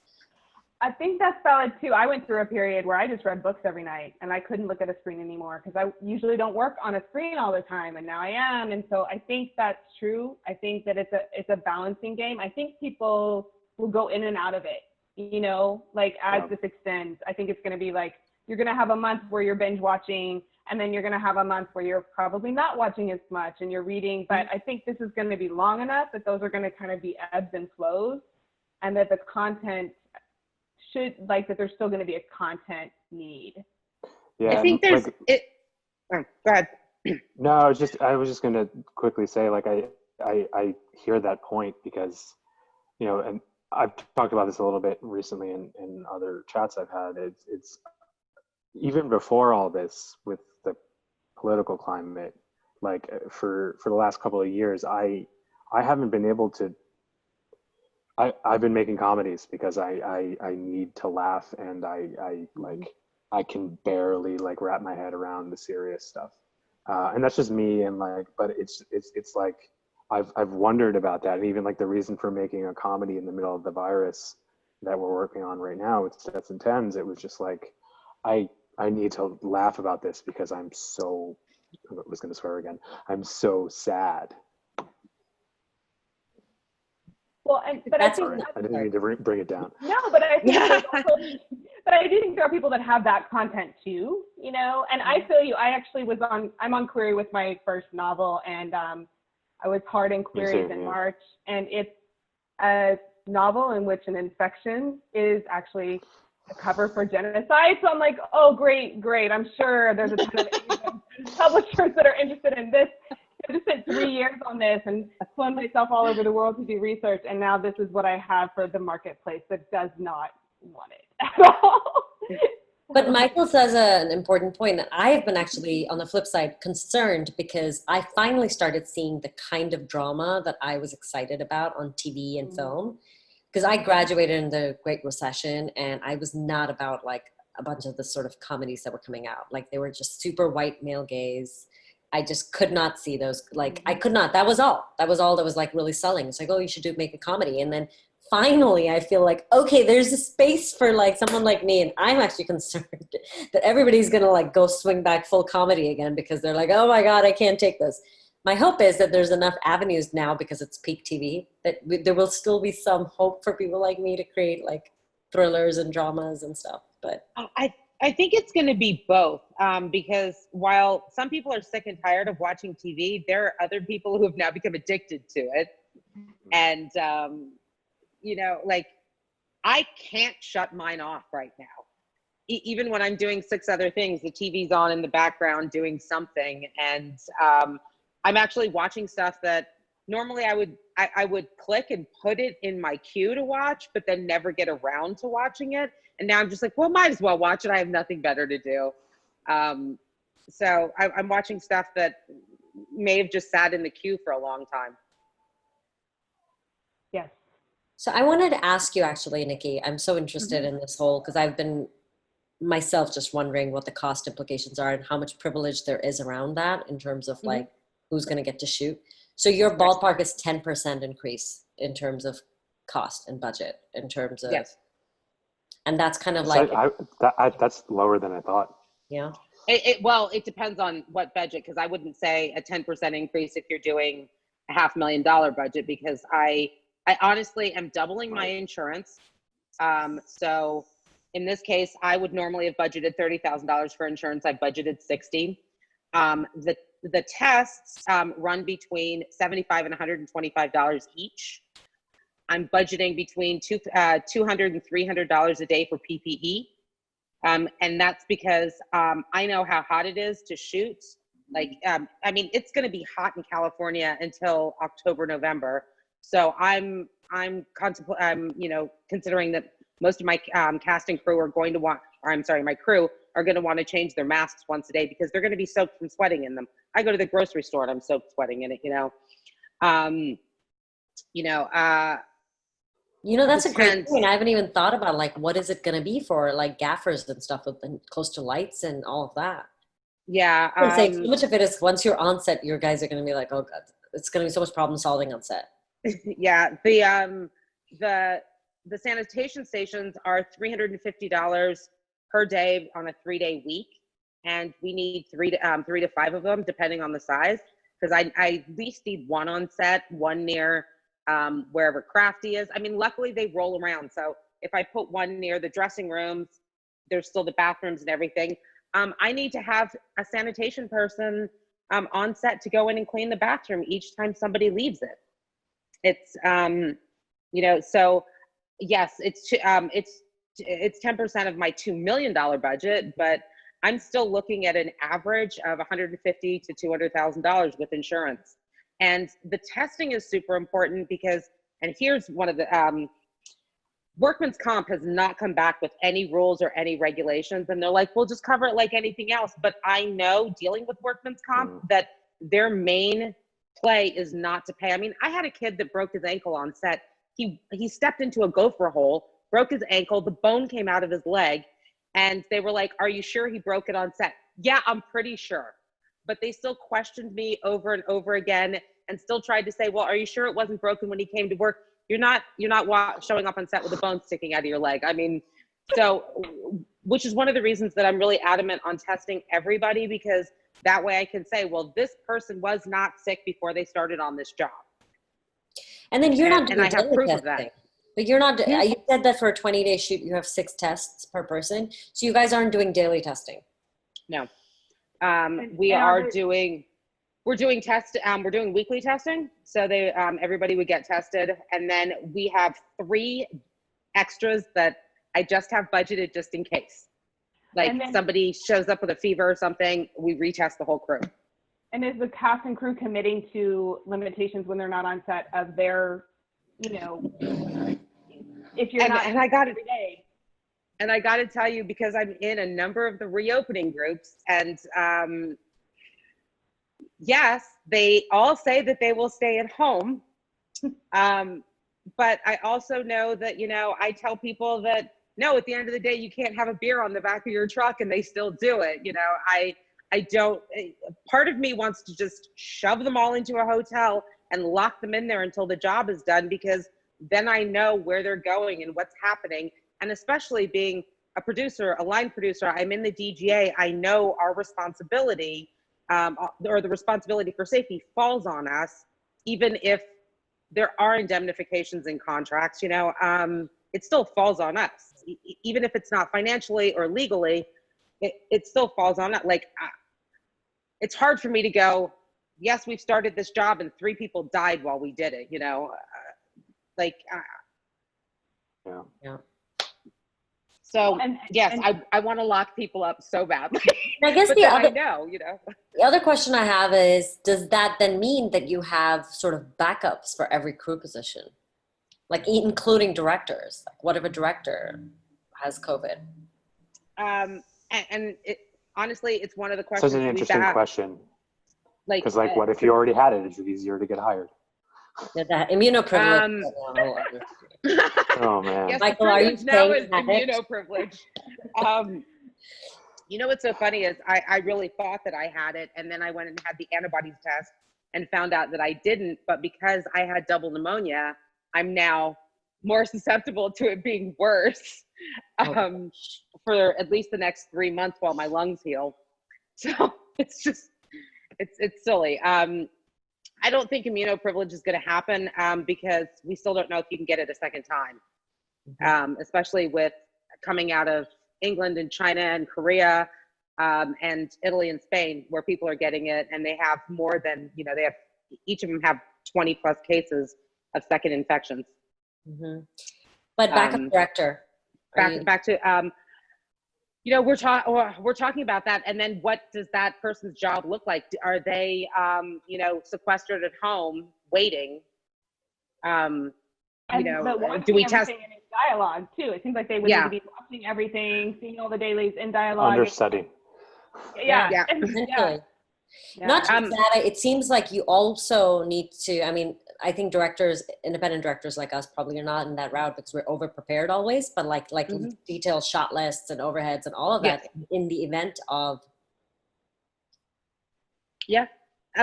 I think that's valid too. I went through a period where I just read books every night and I couldn't look at a screen anymore because I usually don't work on a screen all the time, and now I am. And so I think that's true. I think that it's a balancing game. I think people will go in and out of it, like as this extends. I think it's going to be like, you're going to have a month where you're binge watching, and then you're going to have a month where you're probably not watching as much and you're reading. But I think this is going to be long enough that those are going to kind of be ebbs and flows, and that the content that there's still going to be a content need. Yeah, I think there's go ahead. No, I was just going to quickly say, like, I hear that point because, and I've talked about this a little bit recently in other chats I've had. It's even before all this with the political climate, like for the last couple of years, I haven't been able to. I've been making comedies because I need to laugh, and I can barely like wrap my head around the serious stuff, and that's just me. And like, but it's like I've wondered about that, and even like the reason for making a comedy in the middle of the virus that we're working on right now with Sets and Tens, it was just like I need to laugh about this because I was going to swear again. I'm so sad. Well, but I think I didn't mean to bring it down. No, but I think but I do think there are people that have that content too, and I feel you. I'm on query with my first novel, and I was hard in queries in March, and it's a novel in which an infection is actually a cover for genocide. So I'm like, oh, great. I'm sure there's a ton of publishers that are interested in this. I just spent 3 years on this and flown myself all over the world to do research, and now this is what I have for the marketplace that does not want it at all. But Michael says an important point that I've been actually, on the flip side, concerned because I finally started seeing the kind of drama that I was excited about on TV and film. Because I graduated in the Great Recession, and I was not about like a bunch of the sort of comedies that were coming out. Like, they were just super white male gaze. I just could not see those. Like, I could not. That was all that was like really selling. It's like, oh, you should make a comedy. And then finally I feel like, okay, there's a space for like someone like me. And I'm actually concerned that everybody's going to like go swing back full comedy again because they're like, oh my God, I can't take this. My hope is that there's enough avenues now because it's peak TV that there will still be some hope for people like me to create like thrillers and dramas and stuff. But I think it's going to be both, because while some people are sick and tired of watching TV, there are other people who have now become addicted to it. And, like, I can't shut mine off right now. Even when I'm doing 6 other things, the TV's on in the background doing something. And I'm actually watching stuff that normally I would click and put it in my queue to watch, but then never get around to watching it. And now I'm just like, well, might as well watch it. I have nothing better to do. So I'm watching stuff that may have just sat in the queue for a long time. Yes. So I wanted to ask you actually, Nikki, I'm so interested in this whole, because I've been myself just wondering what the cost implications are and how much privilege there is around that in terms of like who's going to get to shoot. So your ballpark is 10% increase in terms of cost and budget in terms of, and that's kind of like, that's lower than I thought. Yeah. Well, it depends on what budget, because I wouldn't say a 10% increase if you're doing a $500,000 budget, because I honestly am doubling my insurance. So in this case, I would normally have budgeted $30,000 for insurance. I budgeted $60,000. The tests run between $75 and $125 each. I'm budgeting between $200 and $300 a day for PPE. And that's because I know how hot it is to shoot. Like, I mean, it's going to be hot in California until October, November. So I'm considering that most of my cast and crew are going to want, or I'm sorry, my crew are going to want to change their masks once a day because they're going to be soaked from sweating in them. I go to the grocery store and I'm soaked sweating in it, That's a great point. I haven't even thought about like, what is it going to be for like gaffers and stuff with close to lights and all of that. Yeah. So much of it is once you're on set, your guys are going to be like, oh God, it's going to be so much problem solving on set. Yeah. The sanitation stations are $350 per day on a 3-day week. And we need 3 to 5 of them, depending on the size. Because I at least need one on set, one near wherever Crafty is. I mean, luckily they roll around. So if I put one near the dressing rooms, there's still the bathrooms and everything. I need to have a sanitation person on set to go in and clean the bathroom each time somebody leaves it. It's, so yes, it's 10% of my $2 million budget, but I'm still looking at an average of $150,000 to $200,000 with insurance. And the testing is super important because, and here's one of the, workman's comp has not come back with any rules or any regulations. And they're like, we'll just cover it like anything else. But I know dealing with workman's comp that their main play is not to pay. I mean, I had a kid that broke his ankle on set. He stepped into a gopher hole, broke his ankle, the bone came out of his leg. And they were like, are you sure he broke it on set? Yeah, I'm pretty sure. But they still questioned me over and over again and still tried to say, well, are you sure it wasn't broken when he came to work? You're not showing up on set with a bone sticking out of your leg. I mean, so, which is one of the reasons that I'm really adamant on testing everybody, because that way I can say, well, this person was not sick before they started on this job. And then you're not doing and I have proof testing. of that. But you're not, you said that for a 20-day shoot, you have 6 tests per person. So you guys aren't doing daily testing. No. We're doing weekly testing. So everybody would get tested. And then we have 3 extras that I just have budgeted just in case. Like somebody shows up with a fever or something, we retest the whole crew. And is the cast and crew committing to limitations when they're not on set of their, if you're not and I got it every day? And I got to tell you, because I'm in a number of the reopening groups, and yes, they all say that they will stay at home. But I also know that, I tell people that, no, at the end of the day, you can't have a beer on the back of your truck, and they still do it. I don't, part of me wants to just shove them all into a hotel and lock them in there until the job is done, because then I know where they're going and what's happening. And especially being a producer, a line producer, I'm in the DGA, I know our responsibility, or the responsibility for safety falls on us, even if there are indemnifications in contracts, it still falls on us. Even if it's not financially or legally, it still falls on us. Like, it's hard for me to go, yes, we've started this job and 3 people died while we did it, Yeah. So yes, I want to lock people up so badly. I guess but the other question I have is, does that then mean that you have sort of backups for every crew position? Like including directors? Like what if a director has COVID? Honestly, it's one of the questions. Such an interesting question. Because what if you already had it? Is it easier to get hired? That immunoprivilege. Oh man. Yes, Michael, are you now saying is immunoprivilege? What's so funny is I really thought that I had it, and then I went and had the antibodies test and found out that I didn't. But because I had double pneumonia, I'm now more susceptible to it being worse for at least the next 3 months while my lungs heal. So it's just, it's silly. I don't think immunoprivilege is going to happen because we still don't know if you can get it a second time, especially with coming out of England and China and Korea. and Italy and Spain, where people are getting it, and they have more than, they have, each of them have 20 plus cases of second infections. Mm-hmm. But back up, director. Back to, we're talking about that, and then what does that person's job look like? Are they, sequestered at home waiting? But do we test in dialogue too? It seems like they would need to be watching everything, seeing all the dailies in dialogue. Understudy. Yeah. Not just that, it seems like you also need to, I think directors, independent directors like us probably are not in that route because we're over prepared always, but like detailed shot lists and overheads and all of that in the event of. Yeah,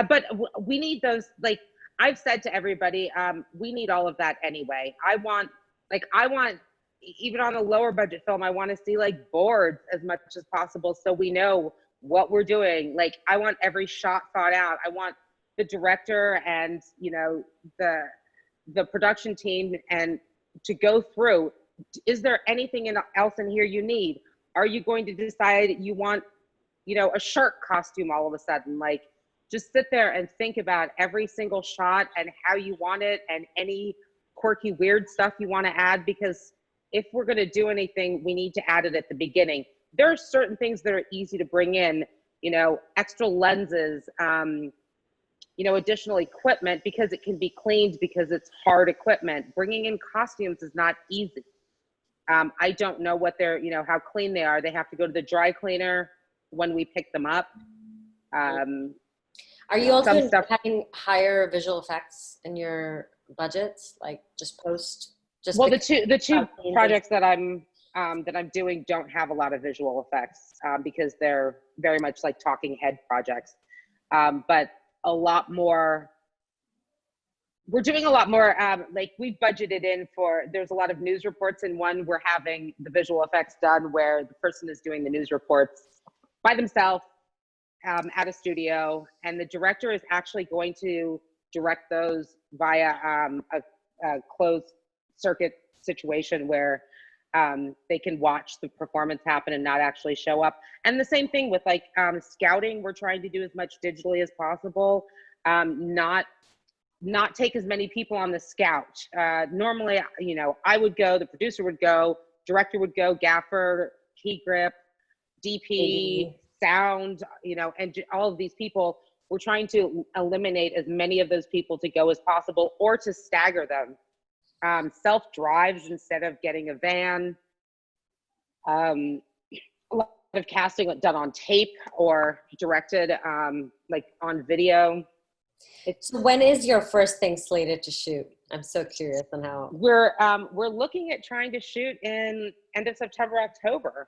but we need those, like I've said to everybody, we need all of that anyway. I want, even on a lower budget film, I want to see like boards as much as possible so we know what we're doing. Like, I want every shot thought out. I want the director and, the production team and to go through, is there anything else in here you need? Are you going to decide you want, a shark costume all of a sudden? Like, just sit there and think about every single shot and how you want it and any quirky, weird stuff you want to add, because if we're going to do anything, we need to add it at the beginning. There are certain things that are easy to bring in, extra lenses, additional equipment because it can be cleaned because it's hard equipment. Bringing in costumes is not easy. I don't know what they're, how clean they are. They have to go to the dry cleaner when we pick them up. Are you also having higher visual effects in your budgets, like just post? Well, the two projects that I'm doing don't have a lot of visual effects because they're very much like talking head projects. But a lot more, we're doing a lot more, like we've budgeted in for, there's a lot of news reports in one, we're having the visual effects done where the person is doing the news reports by themselves at a studio, and the director is actually going to direct those via a closed circuit situation where they can watch the performance happen and not actually show up. And the same thing with like scouting, we're trying to do as much digitally as possible, not take as many people on the scout. Normally, I would go, the producer would go, director would go, gaffer, key grip, DP, sound, and all of these people. We're trying to eliminate as many of those people to go as possible or to stagger them. Self-drives instead of getting a van. A lot of casting done on tape or directed like on video. So when is your first thing slated to shoot? I'm so curious on how. We're looking at trying to shoot in end of September, October.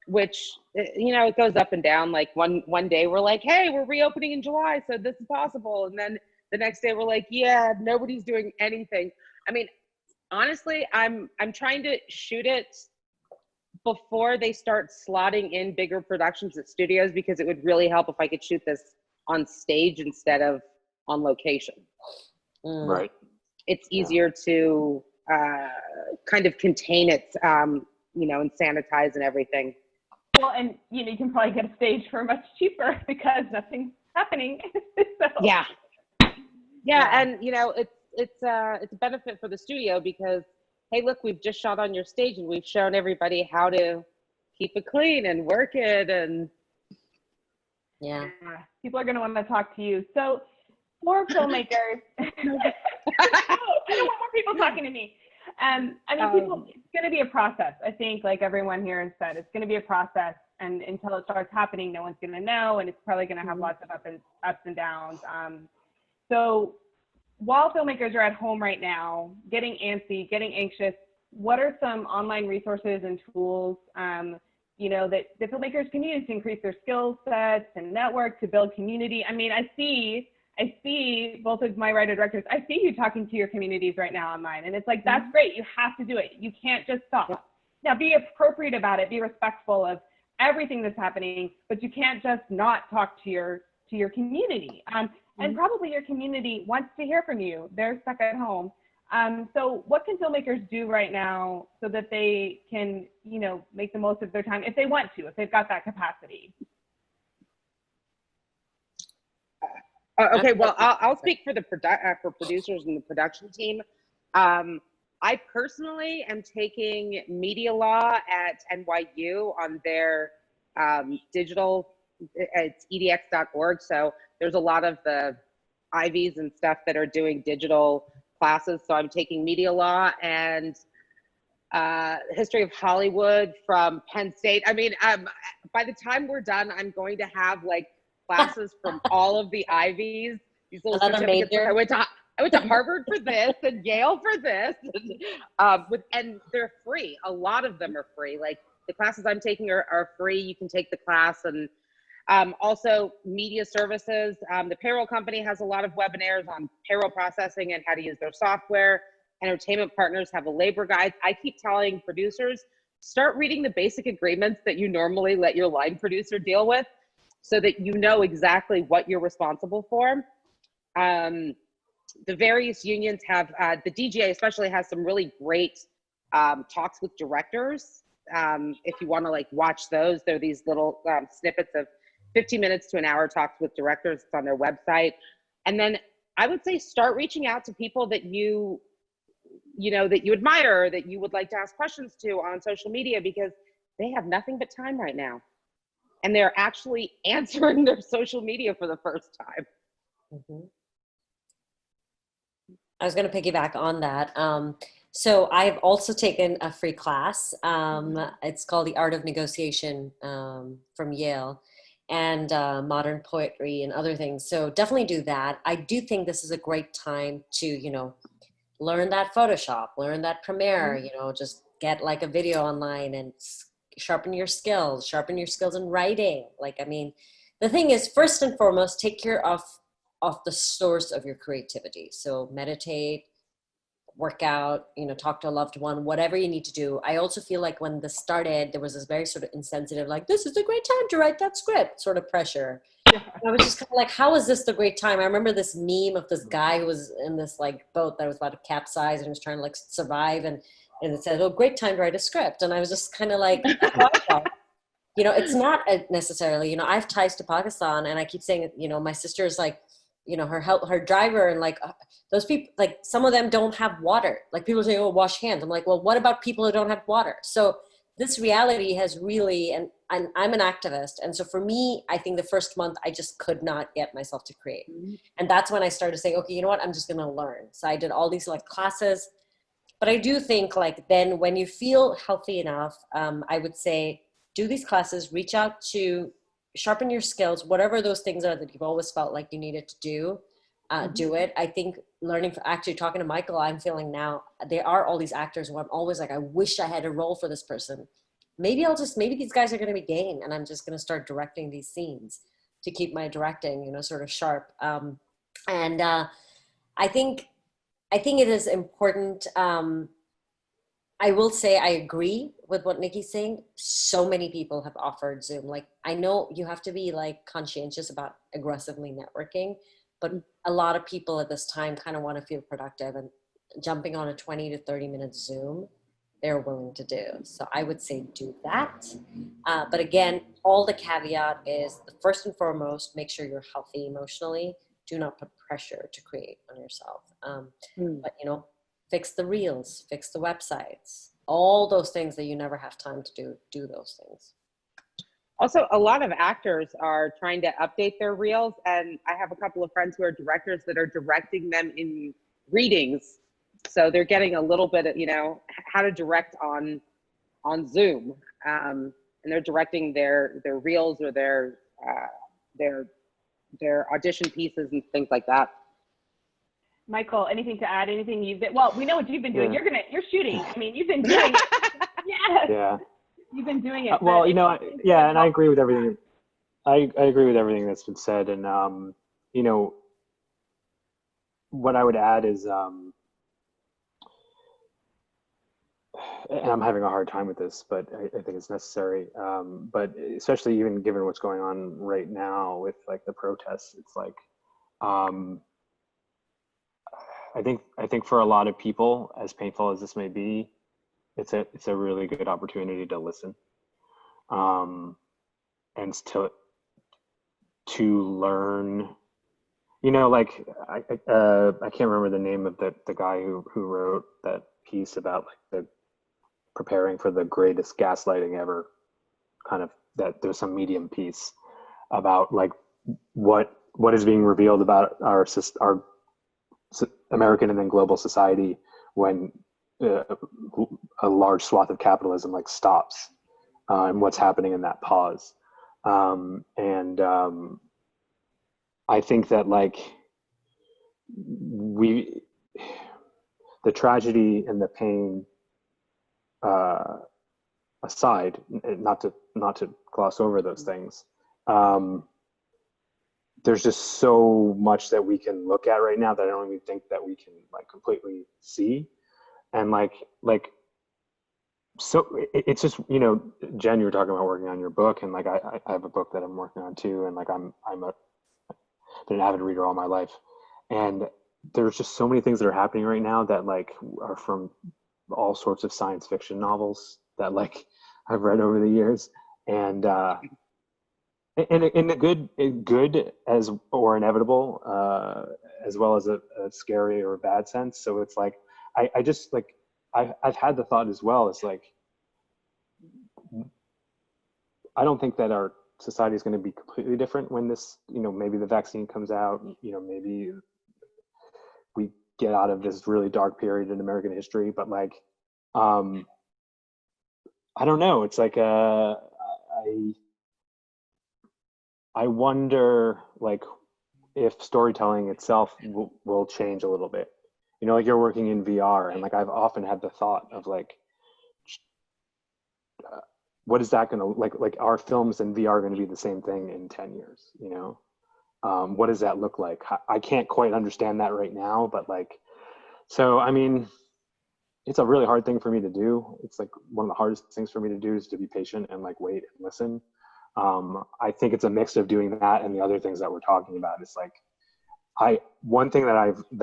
Which, it goes up and down. Like one day we're like, hey, we're reopening in July, so this is possible. And then the next day we're like, yeah, nobody's doing anything. I mean, honestly, I'm trying to shoot it before they start slotting in bigger productions at studios, because it would really help if I could shoot this on stage instead of on location. Right. It's easier to kind of contain it, and sanitize and everything. Well, and you can probably get a stage for much cheaper because nothing's happening. So. Yeah, and it's a benefit for the studio because, hey, look, we've just shot on your stage and we've shown everybody how to keep it clean and work it, and people are going to want to talk to you. So for filmmakers, I don't want more people talking to me. It's going to be a process. I think, like everyone here has said, it's going to be a process, and until it starts happening, no one's going to know, and it's probably going to have lots of ups and downs. So while filmmakers are at home right now, getting antsy, getting anxious, what are some online resources and tools, that the filmmakers can use to increase their skill sets and network, to build community? I mean, I see both of my writer directors, I see you talking to your communities right now online, and it's like, that's great. You have to do it. You can't just stop. Now, be appropriate about it. Be respectful of everything that's happening, but you can't just not talk to your community. And probably your community wants to hear from you. They're stuck at home. So what can filmmakers do right now so that they can, you know, make the most of their time if they want to, if they've got that capacity? Okay, well, I'll speak for the for producers and the production team. I personally am taking media law at NYU on their digital, it's edx.org. So there's a lot of the Ivies and stuff that are doing digital classes. So I'm taking media law and history of Hollywood from Penn State. I mean, by the time we're done, I'm going to have like classes from all of the Ivies. These little Another certificates. major. I went to Harvard for this and Yale for this, and they're free. A lot of them are free. Like the classes I'm taking are free. You can take the class, and also media services. The payroll company has a lot of webinars on payroll processing and how to use their software. Entertainment partners have a labor guide. I keep telling producers, start reading the basic agreements that you normally let your line producer deal with, so that you know exactly what you're responsible for. The various unions have, the DGA especially has some really great talks with directors. If you want to like watch those, they're these little snippets of 15 minutes to an hour talks with directors. It's on their website. And then I would say start reaching out to people that you know, that you admire, or that you would like to ask questions to on social media, because they have nothing but time right now. And they're actually answering their social media for the first time. Mm-hmm. I was going to piggyback on that. So I've also taken a free class. It's called The Art of Negotiation from Yale, and modern poetry and other things. So definitely do that. I do think this is a great time to, you know, learn that Photoshop, learn that Premiere, you know, just get like a video online and sharpen your skills in writing. Like, I mean, the thing is, first and foremost, take care of the source of your creativity. So meditate, work out, you know, talk to a loved one, whatever you need to do. I also feel like when this started, there was this very sort of insensitive, like, this is a great time to write that script sort of pressure. Yeah. I was just kind of like, how is this the great time? I remember this meme of this guy who was in this like boat that was about to capsize and was trying to like survive. And it said, oh, great time to write a script. And I was just kind of like, you know, it's not necessarily, you know, I have ties to Pakistan, and I keep saying, you know, my sister is like, you know, her driver, and like those people, like some of them don't have water. Like people say, oh, wash hands. I'm like, well, what about people who don't have water? So this reality has really, and I'm an activist. And so for me, I think the first month I just could not get myself to create. And that's when I started saying, okay, you know what, I'm just going to learn. So I did all these like classes, but I do think like then when you feel healthy enough, I would say do these classes, reach out to sharpen your skills, whatever those things are that you've always felt like you needed to do, do it. I think learning, actually talking to Michael, I'm feeling now, there are all these actors who I'm always like, I wish I had a role for this person. Maybe these guys are going to be game, and I'm just going to start directing these scenes to keep my directing, you know, sort of sharp. And I think it is important. I will say I agree with what Nikki's saying. So many people have offered Zoom. Like, I know you have to be like conscientious about aggressively networking, but a lot of people at this time kind of want to feel productive, and jumping on a 20 to 30 minute Zoom, they're willing to do. So I would say do that. But again, all the caveat is, first and foremost, make sure you're healthy emotionally. Do not put pressure to create on yourself. But, you know, fix the reels, fix the websites, all those things that you never have time to do those things. Also, a lot of actors are trying to update their reels, and I have a couple of friends who are directors that are directing them in readings. So they're getting a little bit of, you know, how to direct on Zoom, and they're directing their reels or their audition pieces and things like that. Michael, anything to add? Anything you've been, well, we know what you've been doing. Yeah. You're shooting. I mean, you've been doing it. Yes. Yeah. You've been doing it. Well, you know, yeah, and I agree with everything. I agree with everything that's been said. And, you know, what I would add is, and I'm having a hard time with this, but I think it's necessary. But especially even given what's going on right now with like the protests, it's like, I I think for a lot of people, as painful as this may be, it's a really good opportunity to listen, and to learn. You know, like I can't remember the name of the guy who wrote that piece about like the preparing for the greatest gaslighting ever, kind of, that there's some Medium piece about like what is being revealed about our American and then global society when a large swath of capitalism like stops, and what's happening in that pause. I think that like the tragedy and the pain aside, not to gloss over those things, there's just so much that we can look at right now that I don't even think that we can like completely see. And so it's just, you know, Jen, you were talking about working on your book, and like I have a book that I'm working on too, and like been an avid reader all my life, and there's just so many things that are happening right now that like are from all sorts of science fiction novels that like I've read over the years, and in a good as or inevitable, as well as a scary or a bad sense. So it's like I just like I've had the thought as well. It's like I don't think that our society is going to be completely different when this, you know, maybe the vaccine comes out, you know, maybe we get out of this really dark period in American history. But like, I don't know. It's like I wonder like if storytelling itself will change a little bit. You know, like you're working in VR, and like I've often had the thought of like, what is that going to like are films and VR going to be the same thing in 10 years? You know, what does that look like? I can't quite understand that right now, but like, so I mean, it's a really hard thing for me to do. It's like one of the hardest things for me to do is to be patient and like wait and listen. I think it's a mix of doing that and the other things that we're talking about. It's like one thing that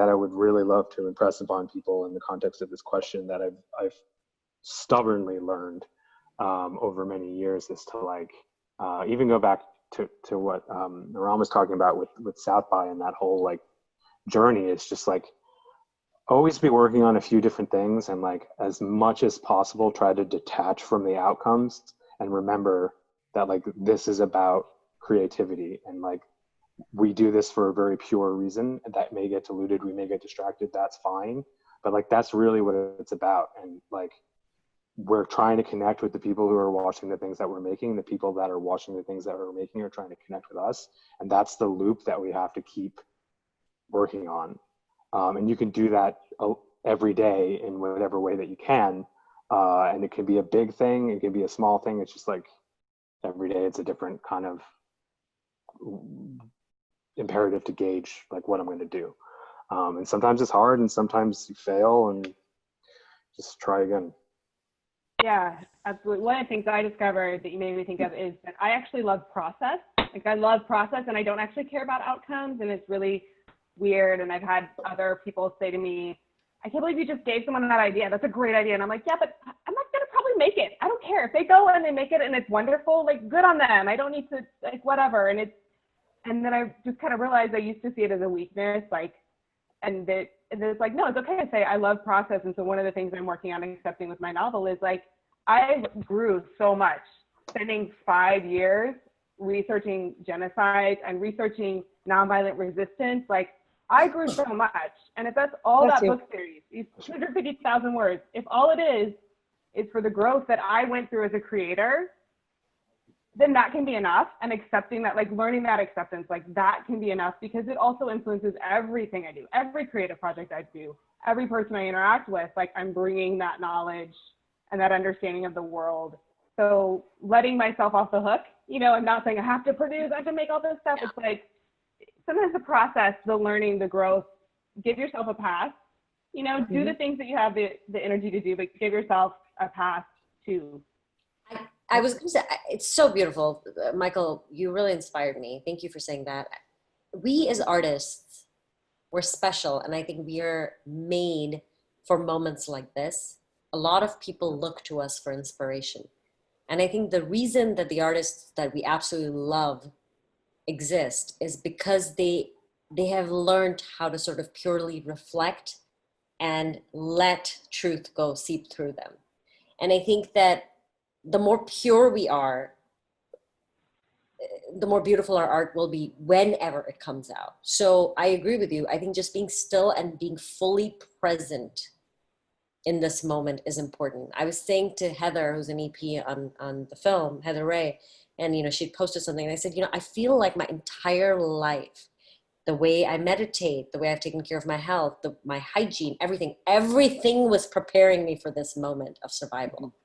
I would really love to impress upon people in the context of this question that I've stubbornly learned over many years is to like even go back to what Iram was talking about with South by and that whole like journey. Is just like always be working on a few different things, and like as much as possible try to detach from the outcomes and remember that like this is about creativity, and like we do this for a very pure reason. That may get diluted, we may get distracted, that's fine, but like that's really what it's about. And like we're trying to connect with the people who are watching the things that we're making. The people that are watching the things that we're making are trying to connect with us, and that's the loop that we have to keep working on. And you can do that every day in whatever way that you can, and it can be a big thing, it can be a small thing. It's just like every day it's a different kind of imperative to gauge like what I'm going to do. And sometimes it's hard, and sometimes you fail, and just try again. Yeah, absolutely. One of the things I discovered that you made me think of is that I actually love process. Like I love process, and I don't actually care about outcomes, and it's really weird. And I've had other people say to me, I can't believe you just gave someone that idea. That's a great idea. And I'm like, yeah, but I'm not going to probably make it. I don't care. If they go and they make it and it's wonderful, like good on them. I don't need to like whatever. And then I just kind of realized I used to see it as a weakness, like, and it's like, no, it's okay to say I love process. And so one of the things I'm working on accepting with my novel is like, I grew so much, spending 5 years researching genocide and researching nonviolent resistance. Like I grew so much. And if that's all that book series, these 250,000 words, if all it is for the growth that I went through as a creator, then that can be enough. And accepting that, like learning that acceptance, like that can be enough, because it also influences everything I do, every creative project I do, every person I interact with. Like I'm bringing that knowledge and that understanding of the world. So letting myself off the hook, you know, and not saying I have to produce, I have to make all this stuff. It's like sometimes the process, the learning, the growth, give yourself a pass, you know, do the things that you have the energy to do, but give yourself a pass too. I was going to say, it's so beautiful. Michael, you really inspired me. Thank you for saying that. We as artists, we're special. And I think we are made for moments like this. A lot of people look to us for inspiration. And I think the reason that the artists that we absolutely love exist is because they have learned how to sort of purely reflect and let truth go seep through them. And I think that the more pure we are, the more beautiful our art will be whenever it comes out. So I agree with you. I think just being still and being fully present in this moment is important. I was saying to Heather, who's an EP on the film, Heather Ray, and, you know, she posted something and I said, you know, I feel like my entire life, the way I meditate, the way I've taken care of my health, my hygiene, everything was preparing me for this moment of survival.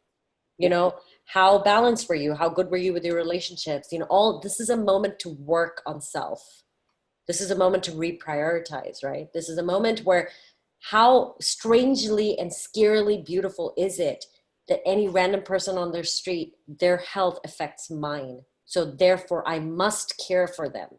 You know, how balanced were you? How good were you with your relationships? You know, this is a moment to work on self. This is a moment to reprioritize, right? This is a moment where how strangely and scarily beautiful is it that any random person on their street, their health affects mine. So therefore I must care for them.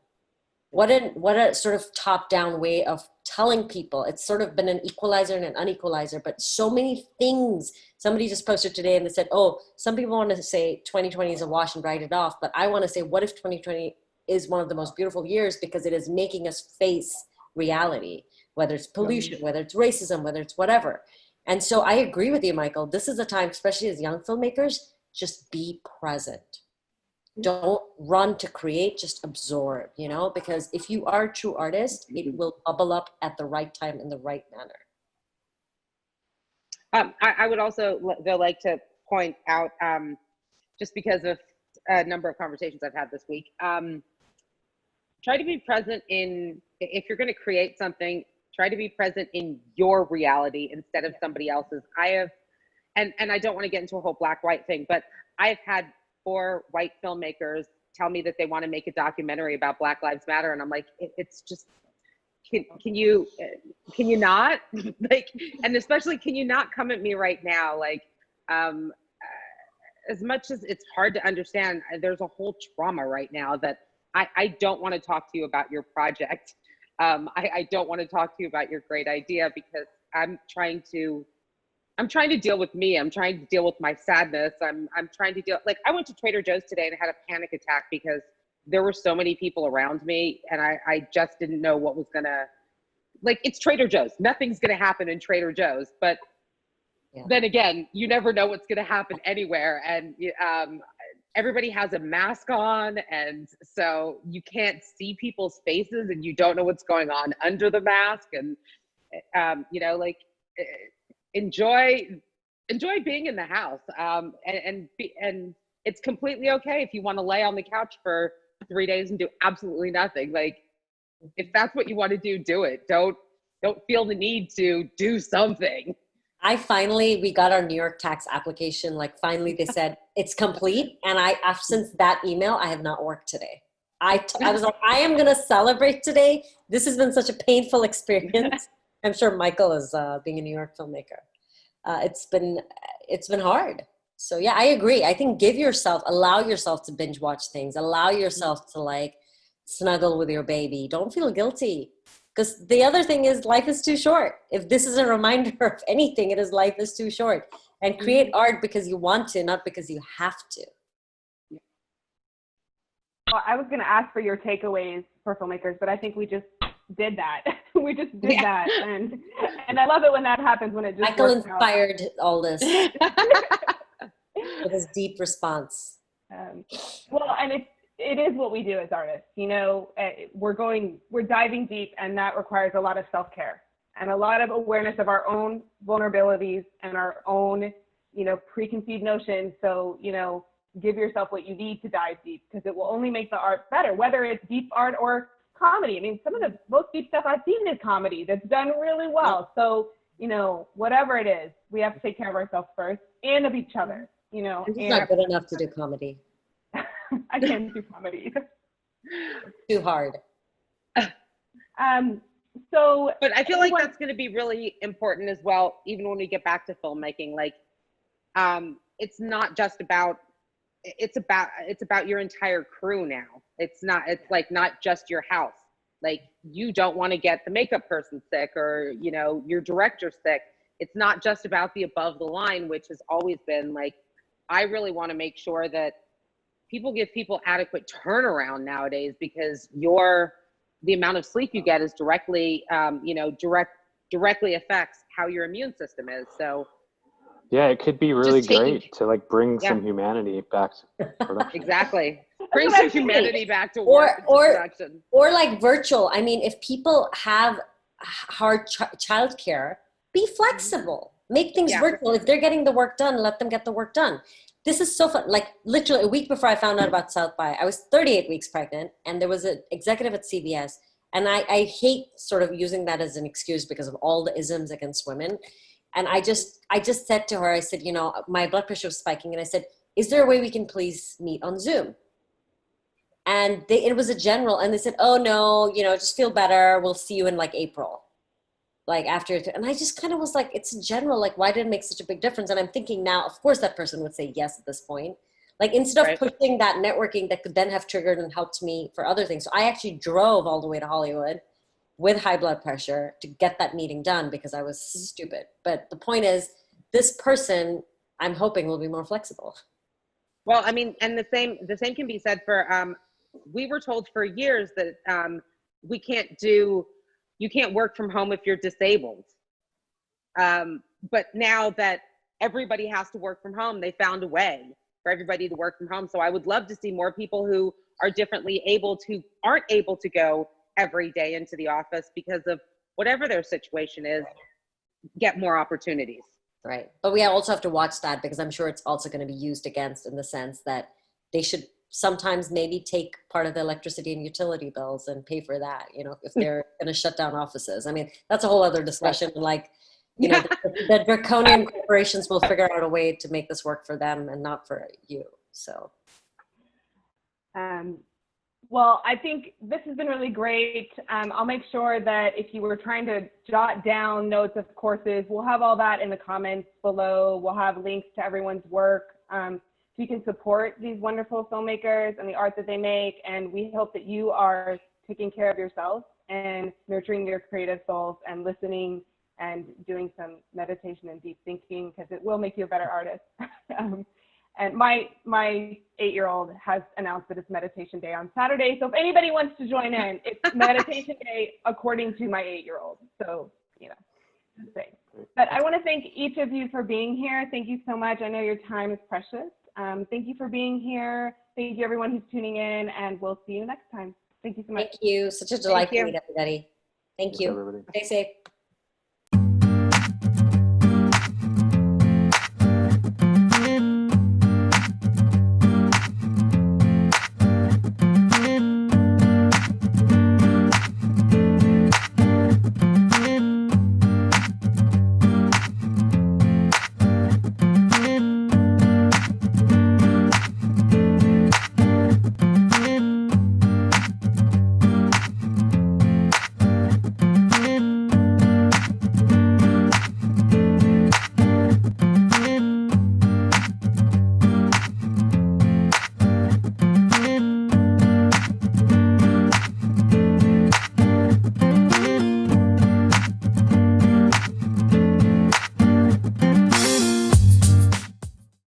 What a sort of top-down way of telling people. It's sort of been an equalizer and an unequalizer, but so many things. Somebody just posted today and they said, oh, some people want to say 2020 is a wash and write it off, but I want to say, what if 2020 is one of the most beautiful years because it is making us face reality, whether it's pollution, whether it's racism, whether it's whatever. And so I agree with you, Michael. This is a time, especially as young filmmakers, just be present. Don't run to create, just absorb, you know, because if you are a true artist, it will bubble up at the right time in the right manner. I would also like to point out, just because of a number of conversations I've had this week, try to be present if you're going to create something, try to be present in your reality instead of somebody else's. And I don't want to get into a whole black-white thing, but I've had 4 white filmmakers tell me that they want to make a documentary about Black Lives Matter. And I'm like, it's just, can you not like, and especially, can you not come at me right now? Like, as much as it's hard to understand, there's a whole trauma right now that I don't want to talk to you about your project. I don't want to talk to you about your great idea because I'm trying to deal with me. I'm trying to deal with my sadness. I'm trying to deal, like I went to Trader Joe's today and I had a panic attack because there were so many people around me and I just didn't know what was gonna, like, it's Trader Joe's. Nothing's gonna happen in Trader Joe's, but then again, you never know what's gonna happen anywhere. And everybody has a mask on. And so you can't see people's faces and you don't know what's going on under the mask. And, you know, like, enjoy being in the house, and it's completely okay if you want to lay on the couch for 3 days and do absolutely nothing. Like, if that's what you want to do it. Don't feel the need to do something. We got our New York tax application. Like, finally they said it's complete. And since that email, I have not worked today. I was like, I am going to celebrate today. This has been such a painful experience. I'm sure Michael is being a New York filmmaker. It's been hard. So yeah, I agree. I think allow yourself to binge watch things. Allow yourself to like snuggle with your baby. Don't feel guilty. Because the other thing is life is too short. If this is a reminder of anything, it is life is too short. And create art because you want to, not because you have to. Well, I was going to ask for your takeaways for filmmakers, but I think we just did that. We just did that. And I love it when that happens, when it just Michael inspired all this with his deep response. Well, and it is what we do as artists. You know, we're diving deep, and that requires a lot of self-care and a lot of awareness of our own vulnerabilities and our own, you know, preconceived notions. So, you know, give yourself what you need to dive deep, because it will only make the art better, whether it's deep art or comedy. I mean, some of the most deep stuff I've seen is comedy that's done really well. So, you know, whatever it is, we have to take care of ourselves first and of each other, you know. It's not good enough to do comedy. I can't do comedy. Too hard. But I feel like that's going to be really important as well, even when we get back to filmmaking. Like, it's not just about, it's about your entire crew now. It's not just your house. Like, you don't want to get the makeup person sick, or, you know, your director sick. It's not just about the above the line, which has always been like, I really want to make sure that people give people adequate turnaround nowadays, because the amount of sleep you get is directly, you know, directly affects how your immune system is. So yeah, it could be really taking- great to like bring some humanity back to production. Exactly. Bring some humanity back to work, or production. or like virtual. I mean, if people have hard childcare, be flexible. Make things virtual. If they're getting the work done, let them get the work done. This is so fun. Like, literally a week before I found out about South by, I was 38 weeks pregnant, and there was an executive at CBS, and I hate sort of using that as an excuse because of all the isms against women. And I just said to her, I said, you know, my blood pressure was spiking, and I said, is there a way we can please meet on Zoom? And it was a general, and they said, oh no, you know, just feel better. We'll see you in like April. Like after, and I just kind of was like, it's general, like, why did it make such a big difference? And I'm thinking now, of course that person would say yes at this point. Like, instead of pushing that networking that could then have triggered and helped me for other things. So I actually drove all the way to Hollywood with high blood pressure to get that meeting done because I was stupid. But the point is, this person, I'm hoping, will be more flexible. Well, I mean, and the same can be said for, we were told for years that you can't work from home if you're disabled. But now that everybody has to work from home, they found a way for everybody to work from home. So I would love to see more people who are differently abled, who aren't able to go every day into the office because of whatever their situation is, get more opportunities. Right. But we also have to watch that, because I'm sure it's also going to be used against, in the sense that they should sometimes maybe take part of the electricity and utility bills and pay for that, you know, if they're going to shut down offices. I mean, that's a whole other discussion. Like, you know, the draconian corporations will figure out a way to make this work for them and not for you. So. Well, I think this has been really great. I'll make sure that if you were trying to jot down notes of courses, we'll have all that in the comments below. We'll have links to everyone's work, so you can support these wonderful filmmakers and the art that they make. And we hope that you are taking care of yourself and nurturing your creative souls and listening and doing some meditation and deep thinking, because it will make you a better artist. And my 8-year-old has announced that it's meditation day on Saturday. So if anybody wants to join in, it's meditation day according to my 8-year-old. So, you know, same. But I want to thank each of you for being here. Thank you so much. I know your time is precious. Thank you for being here. Thank you, everyone who's tuning in, and we'll see you next time. Thank you so much. Thank you. Such a delight to meet everybody. Thank you. Everybody. Stay safe.